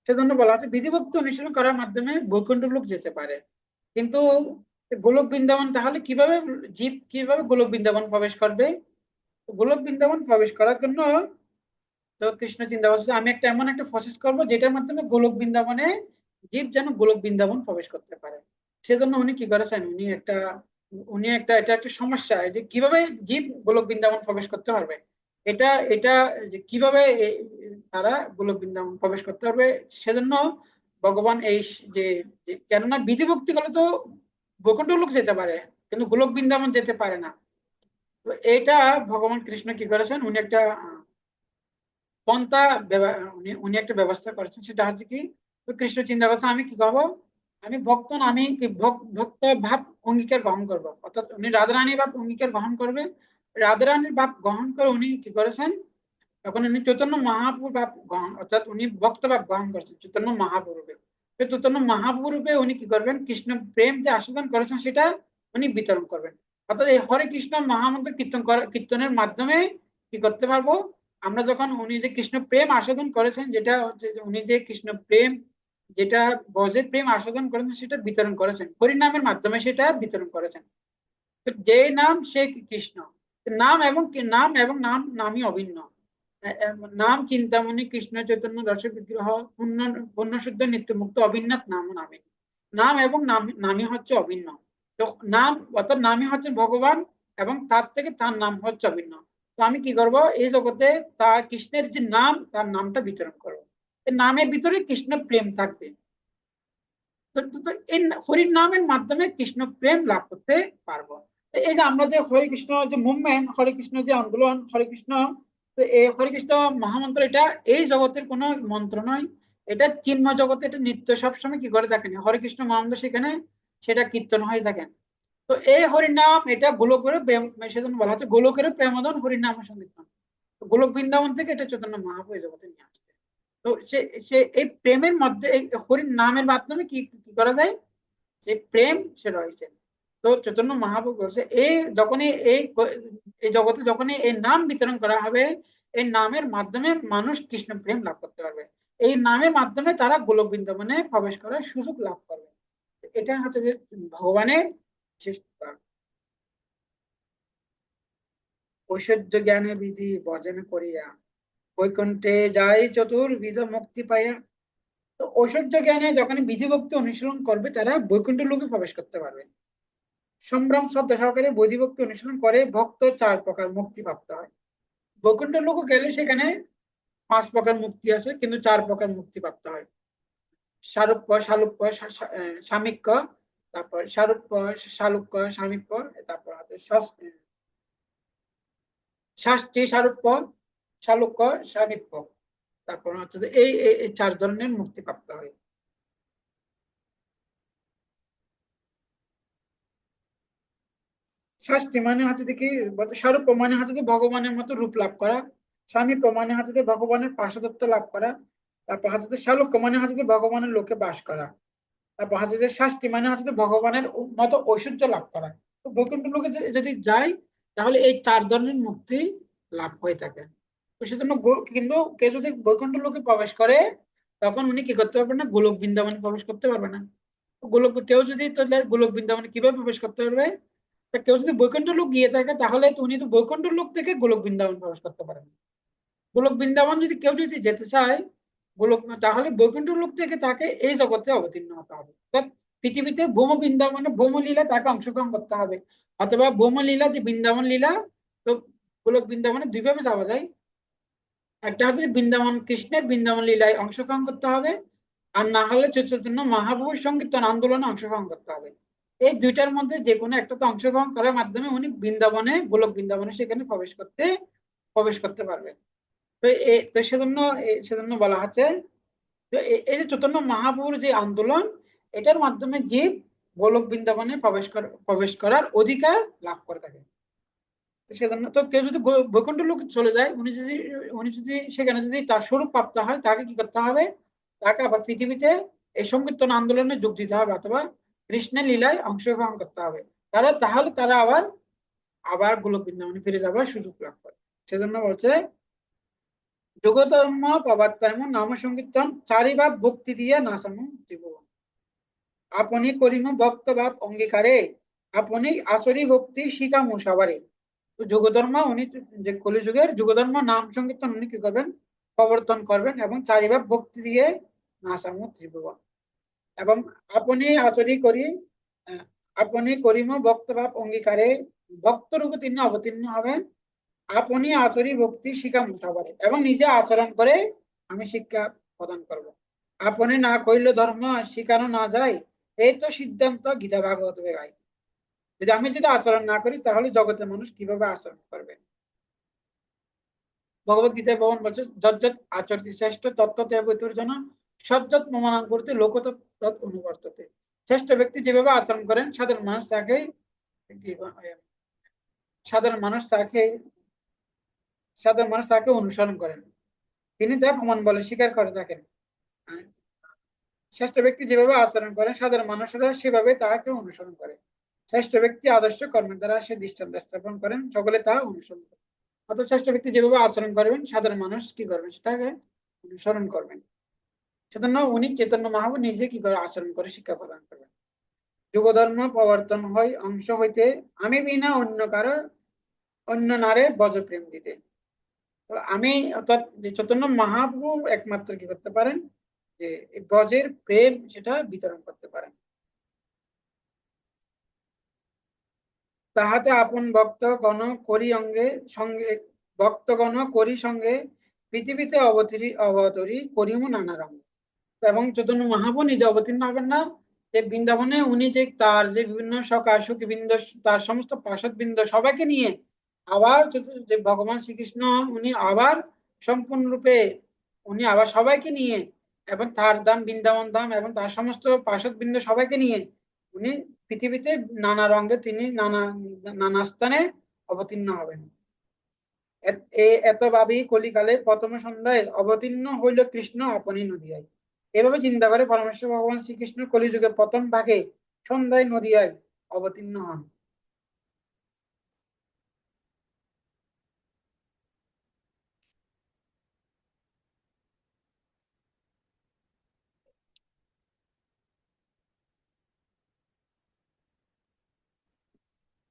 সেজন্য বলা হচ্ছে বিধিভক্তি অনুশীলন করার মাধ্যমে বৈকুণ্ঠ লোক যেতে পারে। কিন্তু গোলক বৃন্দাবন তাহলে কিভাবে, জীব কিভাবে গোলক বৃন্দাবন প্রবেশ করবে? গোলক বৃন্দাবন প্রবেশ করার জন্য তো কৃষ্ণ চিন্তা করছে আমি একটা এমন একটা প্রসেস করব যেটার মাধ্যমে গোলক বৃন্দাবনে জীব যেন গোলক বৃন্দাবন প্রবেশ করতে পারে। সেজন্য উনি কি করেছেন, উনি একটা এটা একটা সমস্যা যে কিভাবে জীব গোলক বৃন্দাবন প্রবেশ করতে পারবে। এটা এটা যে কিভাবে তারা গোলক বৃন্দাবন প্রবেশ করতে পারবে, সেজন্য ভগবান এই কেননা বিধিভক্তি করলে তো বৈকুণ্ঠ লোক যেতে পারে কিন্তু গোলক বৃন্দাবন যেতে পারে না। তো এটা ভগবান কৃষ্ণ কি করেছেন, উনি একটা পন্থা উনি উনি একটা ব্যবস্থা করেছেন, সেটা হচ্ছে কি, তো কৃষ্ণ চিন্তা করছেন আমি কি করবো, আমি ভক্ত না, আমি কি ভক্ত ভাব অঙ্গীকার গ্রহণ করবো, অর্থাৎ উনি রাধারানীর ভাব অঙ্গীকার গ্রহণ করবে। রাধারানীর ভাব গ্রহণ করে উনি কি করেছেন, তখন উনি চৈতন্য মহাপ্রভু ভাব গ্রহণ, অর্থাৎ উনি ভক্ত ভাব গ্রহণ করেছেন চৈতন্য মহাপ্রভুরূপে। তো চৈতন্য মহাপ্রভুরূপে উনি কি করবেন, কৃষ্ণ প্রেম যে আস্বাদন করেছেন সেটা উনি বিতরণ করবেন। অর্থাৎ এই হরে কৃষ্ণ মহামন্ত্র কীর্তনের মাধ্যমে কি করতে পারবো, আমরা যখন উনি যে কৃষ্ণ প্রেম আস্বাদন করেছেন, যেটা হচ্ছে যে উনি যে কৃষ্ণ প্রেম যেটা বজের প্রেম আস্বাদন করেছেন সেটা বিতরণ করেছেন, হরিনামের মাধ্যমে সেটা বিতরণ করেছেন। তো যে নাম সে কৃষ্ণ, নাম এবং নামই অভিন্ন। নাম চিন্তামণি কৃষ্ণ চৈতন্য রস বিগ্রহ পূর্ণ পূর্ণ শুদ্ধ নিত্য মুক্ত অভিন্নাথ নাম নামে। নাম এবং নামই হচ্ছে অভিন্ন। তো নাম অর্থাৎ নামই হচ্ছে ভগবান এবং তার থেকে তার নাম হচ্ছে অভিন্ন। তো আমি কি করব, এই জগতে তার কৃষ্ণের যে নাম তার নামটা বিতরণ করবো। এই নামের ভিতরে কৃষ্ণ প্রেম থাকবে। তো এই হরির নামের মাধ্যমে কৃষ্ণ প্রেম লাভ করতে পারবো। এই যে আমরা যে হরে কৃষ্ণ যে মুভমেন্ট, হরে কৃষ্ণ যে আন্দোলন, হরে কৃষ্ণ, তো এই হরে কৃষ্ণ মহামন্ত্র এটা এই জগতের কোনো মন্ত্র নয়, এটা চিন্ময় জগতে এটা নিত্য সবসময় কি করে থাকেন হরে কৃষ্ণ মহামন্ত্র, সেখানে সেটা কীর্তন হয়ে থাকেন। তো এই হরিনাম এটা গোলকের প্রেম, সেজন্য বলা হচ্ছে গোলকের প্রেমদন হরিনাম সংকীর্তন। গোলক বৃন্দাবন থেকে এটা চৈতন্য মহাপ্রভু এই জগতে নিয়ে আসছে। তো সে সে এই প্রেমের মধ্যে এই হরির নামের মাধ্যমে কি কি করা যায়, যে প্রেম সে রয়েছে। তো চৈতন্য মহাপ্রভু বলছে এই যখনই এই জগতে যখনই এই নাম বিতরণ করা হবে, এই নামের মাধ্যমে মানুষ কৃষ্ণ প্রেম লাভ করতে পারবে। এই নামের মাধ্যমে তারা গোলক বৃন্দাবনে প্রবেশ করার সুযোগ লাভ করবে। এটা হচ্ছে যে ভগবানের চেষ্টা। ঐশ্বর্য জ্ঞানে বিধি ভজন করিয়া বৈকুণ্ঠে যাই চতুর্বিধ মুক্তি পাইয়া। তো ঐশ্বর্য জ্ঞানে যখন বিধি ভক্তি অনুশীলন করবে তারা বৈকুণ্ঠ লোকে প্রবেশ করতে পারবে। সম্ভ্রম শ্রদ্ধা সহকারে বৈধি ভক্তি অনুশীলন করে ভক্ত 4 প্রকার মুক্তি প্রাপ্ত হয়। বৈকুণ্ঠ লোক গেলে সেখানে 5 প্রকার মুক্তি আছে, কিন্তু 4 প্রকার মুক্তি প্রাপ্ত হয়। সারূপ্য, সালুপ্য, সামীপ্য, তারপর সারূপ্য, সালুক্য, সামীপ্য, তারপর আছে শাস্তি, সারূপ্য, সালুক্য, সামীপ্য। তারপর হচ্ছে যে এই 4 ধরনের মুক্তি প্রাপ্ত হয়। শাস্তি মানে হচ্ছে যে কি বলতে, স্বরূপ মানে হচ্ছে যে ভগবানের মতো রূপ লাভ করা। স্বামী প্রমাণে হচ্ছে যে ভগবানের পার্শ্বদত্ত লাভ করা। তারপর হচ্ছে যে শালুক্য মানে হচ্ছে যে ভগবানের লোকে বাস করা। তারপর হচ্ছে যে শাস্তি মানে হচ্ছে যে ভগবানের মতো ঐশ্বর্য লাভ করা। তো বৈকুণ্ঠ লোকে যদি যাই তাহলে এই 4 ধরনের মুক্তি লাভ হয়ে থাকে। তো সেজন্য কিন্তু কেউ যদি বৈকুণ্ঠ লোকে প্রবেশ করে তখন উনি কি করতে পারবেন না, গোলক বৃন্দাবনে প্রবেশ করতে পারবে না। গোলক কেউ যদি তাহলে গোলক বৃন্দাবনে কিভাবে প্রবেশ করতে পারবে? তা কেউ যদি বৈকুণ্ঠ লোক গিয়ে থাকে তাহলে তো উনি তো বৈকুণ্ঠ লোক থেকে গোলক বৃন্দাবন প্রবেশ করতে পারেন। গোলক বৃন্দাবন যদি কেউ যদি যেতে চায় গোলক, তাহলে বৈকুণ্ঠ লোক থেকে তাকে এই জগতে অবতীর্ণ হতে হবে। অর্থাৎ পৃথিবীতে ভৌম বৃন্দাবনে ভৌম লীলা তাকে অংশগ্রহণ করতে হবে, অথবা ভৌম লীলা যে বৃন্দাবন লীলা। তো গোলক বৃন্দাবনে দুইভাবে যাওয়া যায়। একটা হচ্ছে বৃন্দাবন কৃষ্ণের বৃন্দাবন লীলায় অংশগ্রহণ করতে হবে, আর না হলে চৈতন্য মহাপ্রভুর সংকীর্তন আন্দোলনে অংশগ্রহণ করতে হবে। এই দুইটার মধ্যে যে কোনো একটাতে অংশগ্রহণ করার মাধ্যমে উনি বৃন্দাবনে গোলক বৃন্দাবনে সেখানে প্রবেশ করতে পারবে। তো সেজন্য বলা হচ্ছে যে এই যে চৈতন্য মহাপ্রভুর যে আন্দোলন, এটার মাধ্যমে জীব গোলক বৃন্দাবনে প্রবেশ করার অধিকার লাভ করে থাকে। তো সেজন্য তো কেউ যদি বৈকুণ্ঠ লোক চলে যায়, উনি যদি সেখানে যদি তার স্বরূপ প্রাপ্ত হয় তাকে কি করতে হবে? তাকে আবার পৃথিবীতে এই সংকীর্তন আন্দোলনে যোগ দিতে হবে, অথবা কৃষ্ণের লীলায় অংশগ্রহণ করতে হবে। তাহলে তারা আবার আবার গোলক বৃন্দাবনে ফিরে যাবার সুযোগ লাভ করে। সেজন্য বলছে যোগধর্ম প্রবর্তায় নাম সংকীর্তন চারিভাব ভক্তি দিয়ে নাসামু জীবন। আপনি করিম ভক্ত ভাব অঙ্গীকারে, আপনি আসরি ভক্তি শিখামু সবারে। তো যুগধর্ম উনি যে কলিযুগের যুগধর্ম নাম সংকীর্তন উনি কি করবেন? প্রবর্তন করবেন এবং চারিভাব ভক্তি দিয়ে নাসামু ত্রিভুবন। এবং আপনি আসরি করি আহ, আপনি করিম ভক্তভাব অঙ্গীকারে, ভক্ত রূপে তিনি অবতীর্ণ হবেন। আপনি আচরি ভক্তি শিখামু সবারে, এবং নিজে আচরণ করে আমি শিক্ষা প্রদান করব। আপনি না কইলে ধর্ম শিখানো না যায়, এই তো সিদ্ধান্ত গীতা ভাগবত গাই। যদি আমি আচরণ না করি তাহলে জগতের মানুষ কিভাবে আচরণ করবে? ভগবত গীতায় ভগবান বলছে যজ্জত আচরতি শ্রেষ্ঠ তত্ত্বতে বৈতর্জন সজ্জত মমানাং করতে লোকত তৎ অনুবর্ততে। শ্রেষ্ঠ ব্যক্তি যেভাবে আচরণ করেন সাধারণ মানুষ তাকে সাধারণ মানুষ তাকে অনুসরণ করেন, তিনি তা প্রমাণ বলে স্বীকার করে থাকেন। শ্রেষ্ঠ ব্যক্তি যেভাবে আচরণ করেন সাধারণ মানুষেরা সেভাবে তাহাকে অনুসরণ করে। শ্রেষ্ঠ ব্যক্তি আদর্শ কর্মের দ্বারা সে দৃষ্টান্ত স্থাপন করেন, সকলে তা অনুসরণ করে। অর্থাৎ শ্রেষ্ঠ ব্যক্তি যেভাবে আচরণ করবেন সাধারণ মানুষ কি করবেন? সেটাকে অনুসরণ করবেন। সেজন্য উনি চৈতন্য মহাপ্রভু নিজে কি করে আচরণ করে শিক্ষা প্রদান করবেন। যুগ ধর্ম প্রবর্তন হয় অংশ হইতে, আমি বিনা অন্য কারো অন্য নারে বজ প্রেম দিতে। তো আমি অর্থাৎ যে চৈতন্য মহাপ্রভু একমাত্র কি করতে পারেন? যে এই ব্রজের প্রেম সেটা বিতরণ করতে পারেন। তাহাতে আপন ভক্ত গণ করি অঙ্গে সঙ্গে, ভক্তগণ করি সঙ্গে পৃথিবীতে অবতরি করিম নানা রঙ। এবং চৈতন্য মহাপ্রভু নিজে অবতীর্ণ হবেন না, যে বৃন্দাবনে উনি যে তার যে বিভিন্ন সখা সখী বৃন্দ, তার সমস্ত পার্ষদ বৃন্দ সবাইকে নিয়ে আবার যে ভগবান শ্রীকৃষ্ণ উনি আবার সম্পূর্ণরূপে উনি আবার সবাইকে নিয়ে, এবং তার ধাম বৃন্দাবন ধাম এবং তার সমস্ত পার্ষদ বৃন্দ সবাইকে নিয়ে উনি পৃথিবীতে নানা রঙে তিনি নানা নানা স্থানে অবতীর্ণ হবেন। এত ভাবি কলিকালে প্রথম সন্ধ্যায় অবতীর্ণ হইল কৃষ্ণ আপনি নদিয়ায়। এভাবে চিন্তা করে পরমেশ্বর ভগবান শ্রীকৃষ্ণ কলিযুগে প্রথম ভাগে সন্ধ্যায় নদিয়ায় অবতীর্ণ হন।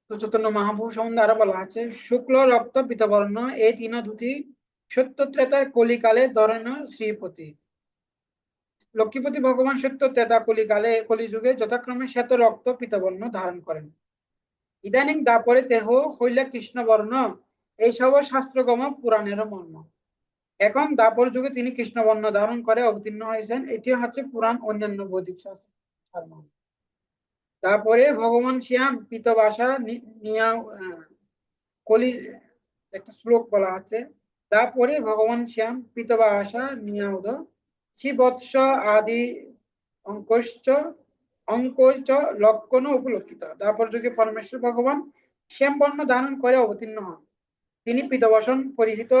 তো চৈতন্য মহাপ্রভু সম্বন্ধে আরো বলা আছে শুক্ল রক্ত পীতবর্ণ এই তিন ধুতি সত্য ত্রেতায় কলিকালে ধরেন শ্রীপতি। লক্ষ্মীপতি ভগবান সত্য ত্রেতা কলিকালে কলিযুগে যথাক্রমে শ্বেত রক্ত পীতবর্ণ ধারণ করেন। ইদানিং দাপরে দেহ হইলে কৃষ্ণবর্ণ, এইসব শাস্ত্রগম পুরাণের মর্ম। এখন দাপর যুগে তিনি কৃষ্ণবর্ণ ধারণ করে অবতীর্ণ হয়েছেন, এটি হচ্ছে পুরাণ অন্যান্য বৈদিক শাস্ত্র সারমর্ম। তারপরে ভগবান শ্যাম পীতবাসা নিয়া কলি একটা শ্লোক বলা আছে। তারপরে ভগবান শ্যাম পীতবাসা নিয়াউদ শ্রীবৎস আদি অঙ্কশ্চ অঙ্কচ লক্ষণ উপলক্ষিত। তারপর যুগে পরমেশ্বর ভগবান শ্যাম বর্ণ ধারণ করে অবতীর্ণ হন। তিনি পীতবসন পরিহিত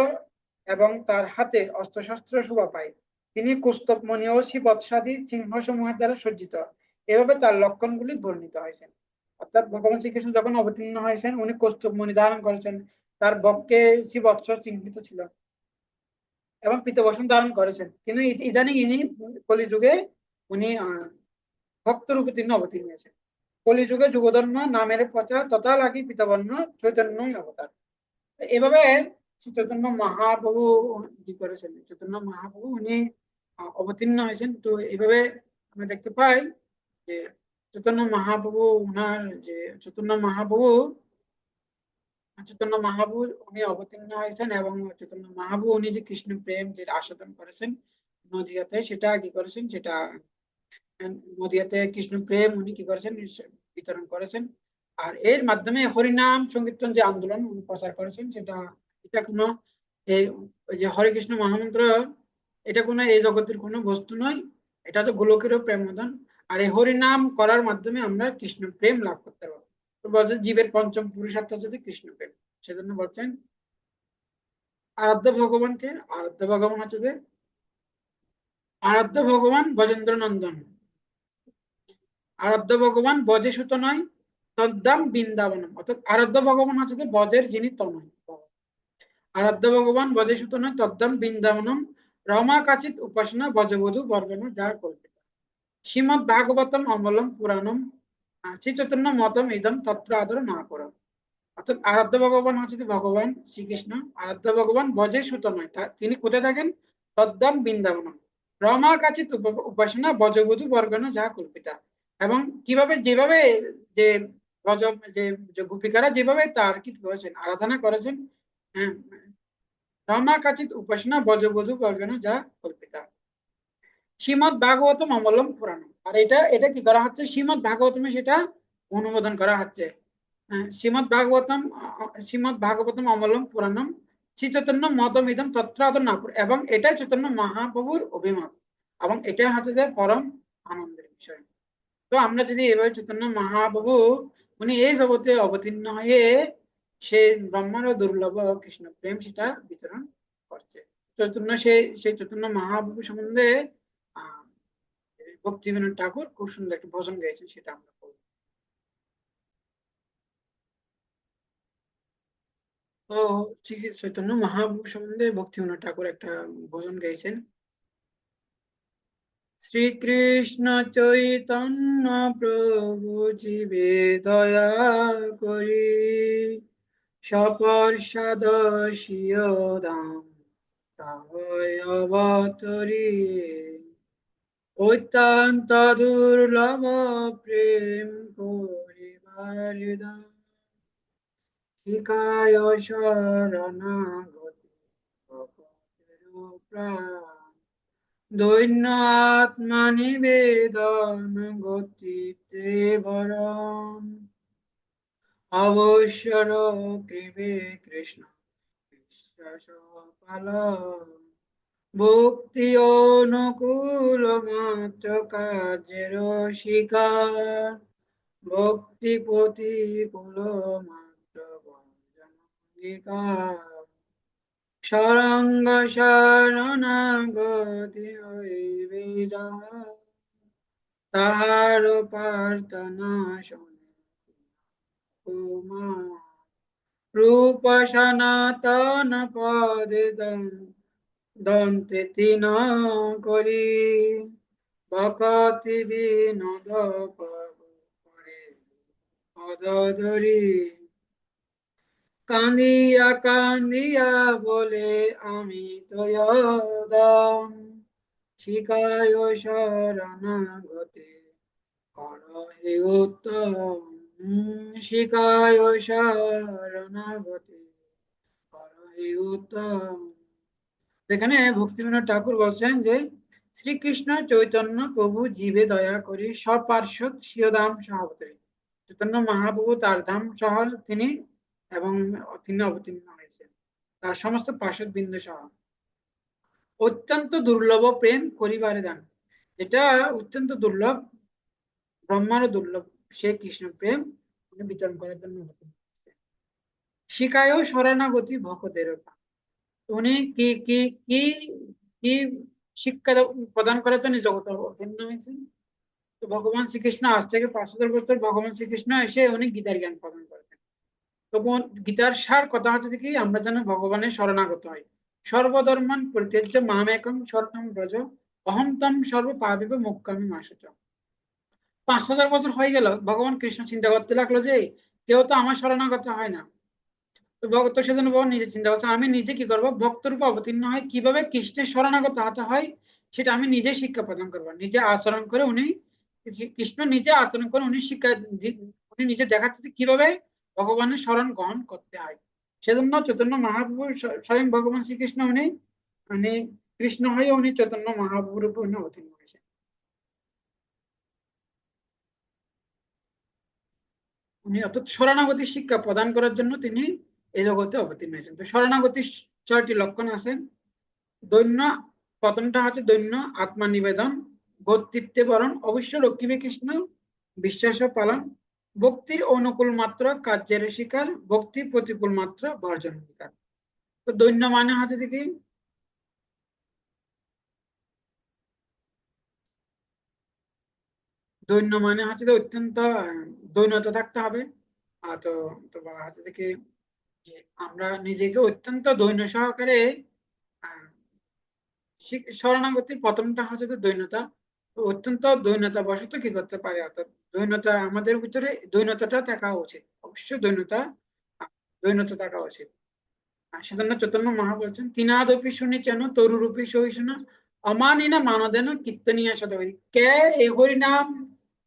এবং তার হাতে অস্ত্রশস্ত্র শোভা পায়। তিনি কুস্তবমণি ও শিবৎসাদি চিহ্ন সমূহের দ্বারা সজ্জিত। এভাবে তার লক্ষণগুলি বর্ণিত হয়েছে। অর্থাৎ ভগবান শ্রীকৃষ্ণ যখন অবতীর্ণ হয়েছেন উনি কৌস্তবমণি ধারণ করেছেন, তার বক্ষে শিবৎস চিহ্নিত ছিল এবং পীতবসন ধারণ করেছেন। কিন্তু ইদানিং ইনি কলিযুগে উনি ভক্ত রূপে তিনি অবতীর্ণ হয়েছেন। কলিযুগে যুগধর্ম নামের প্রচার তথা লাগি পীতবর্ণ চৈতন্যই অবতার। এভাবে শ্রী চৈতন্য মহাপ্রভু কি করেছেন, চৈতন্য মহাপ্রভু উনি অবতীর্ণ হয়েছেন। তো এইভাবে আমরা দেখতে পাই যে চৈতন্য মহাপ্রভু উনার যে চৈতন্য মহাপ্রভু উনি অবতীর্ণ হয়েছেন এবং চৈতন্য মহাপ্রভু উনি যে কৃষ্ণ প্রেম যে আস্বাদন করেছেন নদিয়াতে, সেটা কি করেছেন, সেটা নদিয়াতে কৃষ্ণ প্রেম উনি কি করেছেন বিতরণ করেছেন। আর এর মাধ্যমে হরিনাম সংকীর্তন যে আন্দোলন উনি প্রচার করেছেন, সেটা এটা কোনো এই ওই যে হরে কৃষ্ণ মহামন্ত্র, এটা কোনো এই জগতের কোনো বস্তু নয়, এটা তো গোলকেরও প্রেমোদন। আর এই হরিনাম করার মাধ্যমে আমরা কৃষ্ণ প্রেম লাভ করতে পারবো। তো বলছে জীবের পঞ্চম পুরুষার্থ হচ্ছে কৃষ্ণ প্রেম। সেজন্য বলছেন আরাধ্য ভগবানকে, আরাধ্য ভগবান হচ্ছে যে আরাধ্য ভগবান গজেন্দ্র নন্দন, আরাধ্য ভগবান বজে সুত নয় তদ্দাম বৃন্দাবনম। অর্থাৎ আরাধ্য ভগবান হচ্ছে যে বজের যিনি তনয়, আরাধ্য ভগবান বজে সুত নয় তদ্দাম বৃন্দাবনম রমা কাচিত উপাসনা বজবধূ বর্গণ যা কল্পিত। শ্রীমদ ভাগবতম অমলম পুরাণম শ্রী চৈতন্য মতম ইদম তত্র আদর না করো। অর্থাৎ আরাধ্য ভগবান হচ্ছে যে ভগবান শ্রীকৃষ্ণ, আরাধ্য ভগবান বজে সুত নয়, তিনি কোথায় থাকেন, তদ্দাম বৃন্দাবনম রমা কাচিত উপাসনা বজবধূ বর্গণ যা কল্পিতা। এবং কিভাবে যেভাবে যে গজ যে যে গোপিকারা যেভাবে তার কি করেছেন আরাধনা করেছেন, হ্যাঁ, রমা কাচিত উপাসনা বজবধূ বর্গণ যা কল্পিতা। শ্রীমদ ভাগবতম অমলম পুরাণম, আর এটা এটা কি করা হচ্ছে, শ্রীমদ ভাগবতমে সেটা অনুমোদন করা হচ্ছে। শ্রীমদ ভাগবতম অমলম পুরাণম শ্রী চৈতন্য মতম ইদম তত্রাদ নাপুর, এবং এটাই চৈতন্য মহাপ্রভুর অভিমত এবং এটাই হচ্ছে যে পরম আনন্দের বিষয়। তো আমরা যদি এভাবে চৈতন্য মহাপ্রভু উনি এই জগতে অবতীর্ণ হয়ে সেই ব্রহ্মার দুর্লভ কৃষ্ণ প্রেম সেটা বিতরণ করছে। চৈতন্য সেই চৈতন্য মহাপ্রভু সম্বন্ধে আহ ভক্তিবিনোদ ঠাকুর খুব সুন্দর একটা ভজন গাইছেন, সেটা আমরা পড়ব। তো শ্রী চৈতন্য মহাপ্রভু সম্বন্ধে ভক্তিবিনোদ ঠাকুর একটা ভজন গাইছেন। শ্রীকৃষ্ণ চৈতন্য প্রভু জীবে দয়া করি সপর্ষদ স্বীয় দাম তাহয় অবতরী অত্যন্ত দুর্লভ প্রেম করিবার দান শিকায় শরণাগতি ভক্তের প্রাণ দৈন্য আত্মা নিবেদন গতিতে বরণ অবসর কৃপে কৃষ্ণ বিশ্বাস পালন ভক্তি অনুকূল মাত্র কার্যের শিকার ভক্তি প্রতিকূল মাত্র বর্জন অঙ্গীকার সরঙ্গ শরণাগতি হইবে যাহার তাহার প্রার্থনা শোনে কুমার রূপ সনাতন পদে দন্তে তিন করি ভকতি বিনোদ করে পদ ধরি কান্দিয়া কান্দিয়া বলে আমি তয়দাম, শিকায় শরণাগতে করহে উত্তম। শিকায় শরণাগতে করহে উত্তম। এখানে ভক্তিবিনোদ ঠাকুর বলছেন যে শ্রীকৃষ্ণ চৈতন্য প্রভু জীবে দয়া করি সপার্শ্বদ স্বীয়ধাম সহাবতে। চৈতন্য মহাপ্রভু তার ধাম সহ তিনি এবং তিনি অবতীর্ণ হয়েছেন তার সমস্ত পার্শ্বদ বিন্দু সহ। অত্যন্ত দুর্লভ প্রেম করিবারে দান, যেটা অত্যন্ত দুর্লভ, ব্রহ্মারও দুর্লভ, সে কৃষ্ণ প্রেম উনি বিতরণ করার জন্য অবতীর্ণ হয়েছেন। শিকায়ও শরণাগতি ভক্তের, উনি কি কি কি কি শিক্ষা প্রদান করার জন্য জগতে অবতীর্ণ হয়েছেন। তো ভগবান শ্রীকৃষ্ণ আজ থেকে 5,000 বছর ভগবান শ্রীকৃষ্ণ এসে উনি গীতার জ্ঞান প্রদান করেছেন। তখন গীতার সার কথা হচ্ছে যে কি আমরা যেন ভগবানের শরণাগত হই। সর্বধর্মান পরিত্যাজ্য মামেকং শরণং ব্রজ, অহং তং সর্ব পাপিব মোক্ষামি মাশুচ। 5,000 বছর হয়ে গেল, ভগবান কৃষ্ণ চিন্তা করতে লাগলো যে কেউ তো আমার শরণাগত হয় না। তো ভক্ত সেজন্য ভগবান নিজে চিন্তা করছে আমি নিজে কি করবো, ভক্তরূপে অবতীর্ণ হয় কিভাবে কৃষ্ণের শরণাগত হতে হয় সেটা আমি নিজে শিক্ষা প্রদান করবো। নিজে আচরণ করে উনি, কৃষ্ণ নিজে আচরণ করে উনি শিক্ষা উনি নিজে দেখাচ্ছে যে কিভাবে ভগবানের শরণ গ্রহণ করতে হয়। সেজন্য চৈতন্য মহাপ্রভু স্বয়ং ভগবান শ্রীকৃষ্ণ উনি মানে কৃষ্ণ হয়ে উনি চৈতন্য মহাপ্রভুর উপর উনি অবতীর্ণ হয়েছেন। উনি অর্থাৎ শরণাগতির শিক্ষা প্রদান করার জন্য তিনি এই জগতে অবতীর্ণ হয়েছেন। তো শরণাগতির 6টি লক্ষণ আছে। দৈন্য, প্রথমটা হচ্ছে দৈন্য আত্মা নিবেদন, গত্যিত্বে বরণ অবশ্য রক্ষিবে কৃষ্ণ, বিশ্বাস পালন, ভক্তির অনুকূল মাত্র কার্যের শিকার, ভক্তি প্রতিকূল মাত্র বর্জন শিকার। তো দৈন্য মানে হচ্ছে যে কি, দৈন্য মানে হচ্ছে যে অত্যন্ত দৈন্যতা থাকতে হবে। তো তো বলা হচ্ছে যে কি যে আমরা নিজেকে অত্যন্ত দৈন্য সহকারে আহ, শরণাগতির প্রথমটা হচ্ছে যে দৈন্যতা। তো অত্যন্ত দৈন্যতা বশত কি করতে পারে, অর্থাৎ দৈন্যতা আমাদের ভিতরে দৈন্যতাটা থাকা উচিত, অবশ্যই দৈন্যতা দৈন্যতা থাকা উচিত। আর সেজন্য চৈতন্য মহা বলছেন তিনাদপি শুনি চেন তরুরূপী সহিষ্ণু, অমানিনা মানদেন কীর্তনিয়া সদাহরি। কে এ হরিনাম,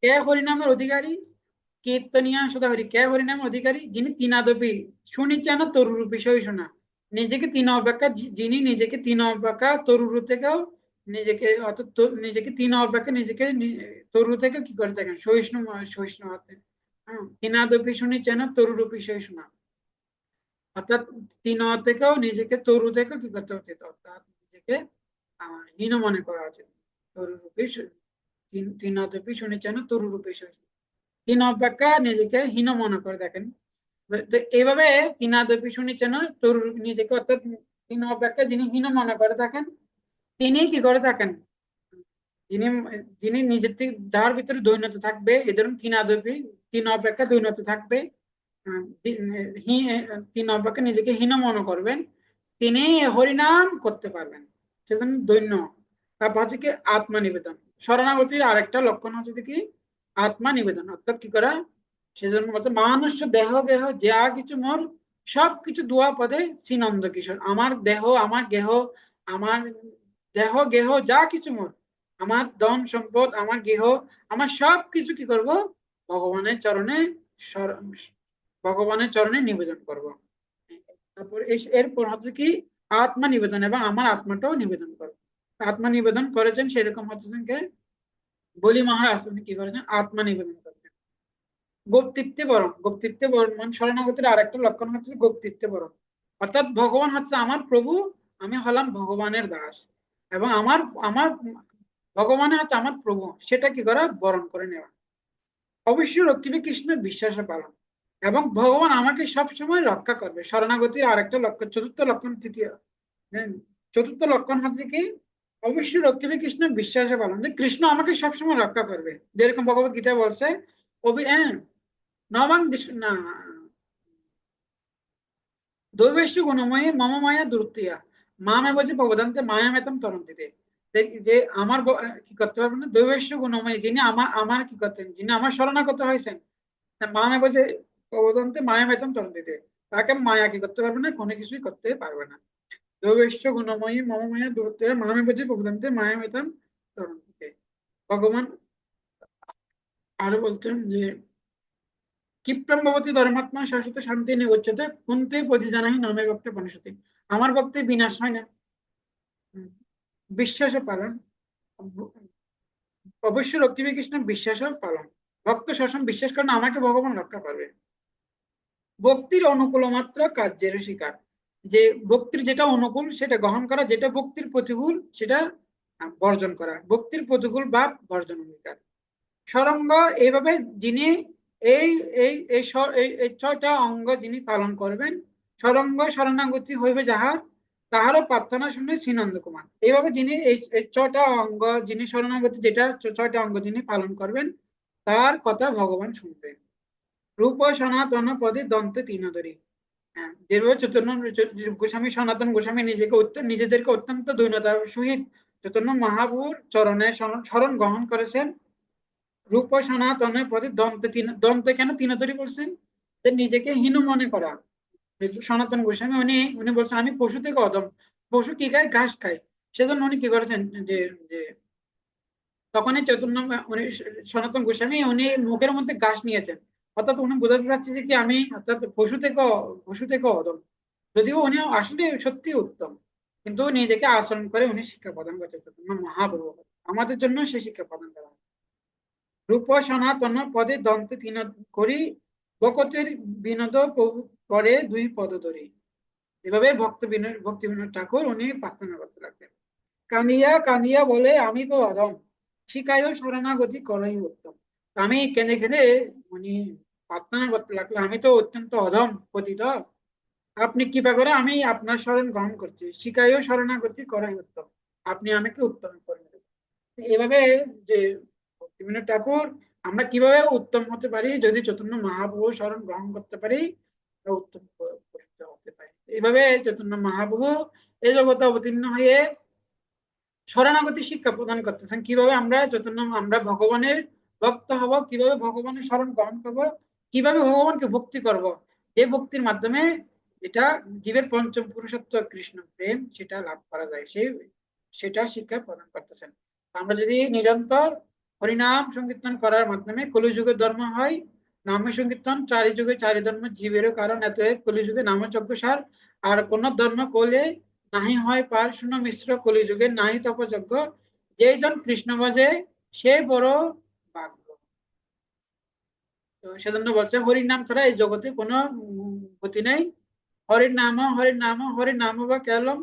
কে হরিনামের অধিকারী, কীর্তনিয়া সদাহরি, কে হরিনামের অধিকারী, যিনি তিনাদপি শুনিছেন তরুরূপী সহিষ্ণু, নিজেকে তিন অপেক্ষা যিনি নিজেকে তিন অপেক্ষা তরুরু থেকেও নিজেকে অর্থাৎ নিজেকে তিন অপেক্ষা নিজেকে তরু থেকে কি করে থাকেন সহিষ্ণু, সহিষ্ণু হতে। হ্যাঁ, তিনাদপি শুনিছেন তরুরূপী সহিষ্ণু, অর্থাৎ তিন থেকেও নিজেকে তরু থেকেও কি করতে উচিত, অর্থাৎ নিজেকে হীন মনে করা উচিত। তরু রূপে তিন অতপি শুনেছেন তরু রূপে, তিন অপেক্ষা নিজেকে হীন মনে করে দেখেন। তো এইভাবে তিনাদপি শুনেছেন তরু নিজেকে, অর্থাৎ তিন অপেক্ষা যিনি হীন মনে করে থাকেন তিনি কি করে থাকেন, যিনি যিনি নিজের থেকে যার ভিতরে দৈন্যতা থাকবে, এ ধরুন তিনাদপি তিন অপেক্ষা দৈন্যতা থাকবে, তিন অপেক্ষা নিজেকে হীন মনে করবেন, তিনি হরিনাম করতে পারবেন, সেজন্য দৈন্য। তারপর হচ্ছে কি আত্মা নিবেদন, শরণাগতির আরেকটা লক্ষণ হচ্ছে কি আত্মা নিবেদন, অর্থাৎ কি করা, সেজন্য বলছে মানুষ দেহ গেহ যা কিছু মোর, সব কিছু দোয়া পদে শ্রীনন্দ কিশোর। আমার দেহ আমার গেহ, আমার দেহ গেহ যা কিছু মোর, আমার ধন সম্পদ আমার গেহ, আমার সব কিছু কি করব, ভগবানের চরণে ভগবানের চরণে নিবেদন করব। তারপর এরপর হচ্ছে কি আত্মা নিবেদন, এবং আমার আত্মাটাও নিবেদন করব। আত্মা নিবেদন করেছেন সেরকম হচ্ছে কে বলি মহারাজ, উনি কি করেছেন আত্মা নিবেদন করেছেন। গোপতৃপ্তি বরণ, গোপতৃপ্তি বরণ মানে শরণাগতির আরেকটা লক্ষণ হচ্ছে গোপতৃপ্তি বরণ, অর্থাৎ ভগবান হচ্ছে আমার প্রভু, আমি হলাম ভগবানের দাস, এবং আমার আমার ভগবান হচ্ছে আমার প্রভু, সেটা কি করা বরণ করে নেওয়া। অবশ্যই রক্ষিবে কৃষ্ণের বিশ্বাসে পালন, এবং ভগবান আমাকে সব সময় রক্ষা করবে। শরণাগতির আরেকটা লক্ষণ, চতুর্থ লক্ষণ, তৃতীয় হ্যাঁ, চতুর্থ লক্ষণ হচ্ছে কি অবশ্যই রক্ষিবে কৃষ্ণের বিশ্বাসে পালন, যে কৃষ্ণ আমাকে সবসময় রক্ষা করবে, যেরকম ভগবত গীতা বলছে হ্যাঁ নবাং না দৈবেশু গুণময়ী মম মায়া দুরতিয়া, মামে বলছে প্রবদান্তে মায়া মেতম তরন্তিতে। যে আমার কি করতে পারবেন না, দৈবেশু গুণময়ী যিনি আমার আমার কি করতেন, যিনি আমার শরণাগত হয়েছেন, মামে বলছে প্রবদান্তে মায়া মেতম তরন্তিতে, তাকে মায়া কি করতে পারবে না, কোনো কিছুই করতে পারবে না। দেবৈশ্য গুণময়ী মম মায়া দূরত্বে মামে বুঝি প্রভুদন্তে মায়া মেতাম তরন্তে। ভগবান আরো বলছেন যে ক্ষিপ্রম ভবতি ধর্মাত্মা শাশ্বত শান্তি নিগচ্ছতে কুন্তে পতিজানাহি নামে ভক্তে পনিষতি। আমার ভক্তি বিনাশ হয় না, বিশ্বাসও পালন, অবশ্যই রক্ষিবে কৃষ্ণ বিশ্বাসও পালন। ভক্ত শাসন বিশ্বাস করেন আমাকে ভগবান রক্ষা করবে। ভক্তির অনুকূল মাত্র কার্যের স্বীকার, যে ভক্তির যেটা অনুকূল সেটা গ্রহণ করা, যেটা ভক্তির প্রতিকূল সেটা বর্জন করা। ভক্তির প্রতিকূল বা বর্জন অঙ্গীকার। সরঙ্গ এইভাবে যিনি এই এই এই এই ছয়টা অঙ্গ যিনি পালন করবেন, সরঙ্গ শরণাগতি হইবে যাহার, তাহারও প্রার্থনা শুনে শ্রীনন্দ কুমার। এইভাবে যিনি এই ছয়টা অঙ্গ যিনি শরণাগতি, যেটা ছয়টা অঙ্গ যিনি পালন করবেন, তার কথা ভগবান শুনবেন। রূপ সনাতন পদে দন্তে তৃণধরি। হ্যাঁ, যেভাবে চৈতন্য গোস্বামী, সনাতন গোস্বামী নিজেকে নিজেদেরকে অত্যন্ত দৈন্যতার সহিত চৈতন্য মহাপ্রভুর চরণে শরণ গ্রহণ করেছেন। রূপ সনাতনের প্রতি দন্তে কেন তৃণধরি বলছেন, যে নিজেকে হীন মনে করা। সনাতন গোস্বামী উনি উনি বলছেন আমি পশু থেকে অধম। পশু কি খায়, ঘাস খায়। সেজন্য উনি কি করেছেন, যে যে তখনই চৈতন্য উনি সনাতন গোস্বামী উনি মুখের মধ্যে ঘাস নিয়েছেন। অর্থাৎ উনি বোঝাতে চাচ্ছে যে কি আমি অর্থাৎ পশু থেকে অধম। যদিও উনি আসলে সত্যি উত্তম, কিন্তু নিজেকে আচরণ করে উনি শিক্ষা প্রদান করছেন চৈতন্য মহাপ্রভু। আমাদের জন্য সে শিক্ষা প্রদান করা। রূপ সনাতন পদে দন্তে তিন করি, বকতের বিনোদ প্রভু করে দুই পদ ধরি। এভাবে ভক্তি বিনোদ ঠাকুর উনি প্রার্থনা করতে লাগলেন। কাঁদিয়া কাঁদিয়া বলে আমি তো অধম, শিখায় শরণাগতি করাই উত্তম। আমি কেঁদে কেঁদে উনি প্রার্থনা করতে লাগলো, আমি তো অত্যন্ত অধম পতিত, আপনি কৃপা করে আমি আপনার শরণ গ্রহণ করছি, শিখায় শরণাগতি করাই উত্তম, আপনি আমাকে উত্তম করে দেবেন। এভাবে যে ভক্তিবিনোদ ঠাকুর, আমরা কিভাবে উত্তম হতে পারি, যদি চৈতন্য মহাপ্রভু শরণ গ্রহণ করতে পারি, আমরা উত্তম হতে পারি। এইভাবে চৈতন্য মহাপ্রভু এই জগতে অবতীর্ণ হয়ে শরণাগতি শিক্ষা প্রদান করতেছেন, কিভাবে আমরা চৈতন্য আমরা ভগবানের ভক্ত হব, কিভাবে ভগবানের শরণ গ্রহণ করব, কিভাবে ভগবানকে ভক্তি করব, যে ভক্তির মাধ্যমে যেটা জীবের পঞ্চম পুরুষত্ব কৃষ্ণ প্রেম সেটা লাভ করা যায়, সেটা শিক্ষা প্রদান করতেছেন। আমরা যদি নিরন্তর হরিনাম সংকীর্তন করার মাধ্যমে কলিযুগের ধর্ম হয়, নাম সংকীর্তন চারি যুগে চারি ধর্ম জীবেরও কারণ, এত কলিযুগে নামযজ্ঞ সার, আর কোন ধর্ম কলে নাহি হয় পার শূন্য মিশ্র কলিযুগে নাহি তপযজ্ঞ, যেজন কৃষ্ণ ভজে সে বড় ভাগ্য। তো সেজন্য বলছে হরির নাম ছাড়া এই জগতে কোনো গতি নেই। হরির নাম হরির নাম বা কেবলম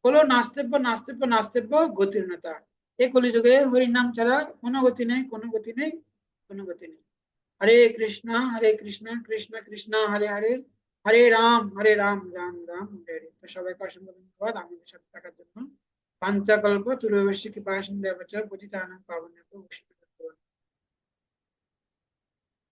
হলো নাস্তিব্য নাস্তিব্য নাস্তিব্য গতির নেতা। এই কলিযুগে হরির নাম ছাড়া কোনো গতি নেই, কোনো গতি নেই, কোনো গতি নেই। হরে কৃষ্ণ কৃষ্ণ কৃষ্ণ হরে হরে, হরে রাম রাম রাম হরে হরে। তো সবাইকে অসংখ্য ধন্যবাদ আমাদের সাথে থাকার জন্য। পাঞ্চাকল্প তুরবশ্যি কৃপা সিন্ধু পতিতানাং পাবনেভ্যো বৈষ্ণবেভ্যো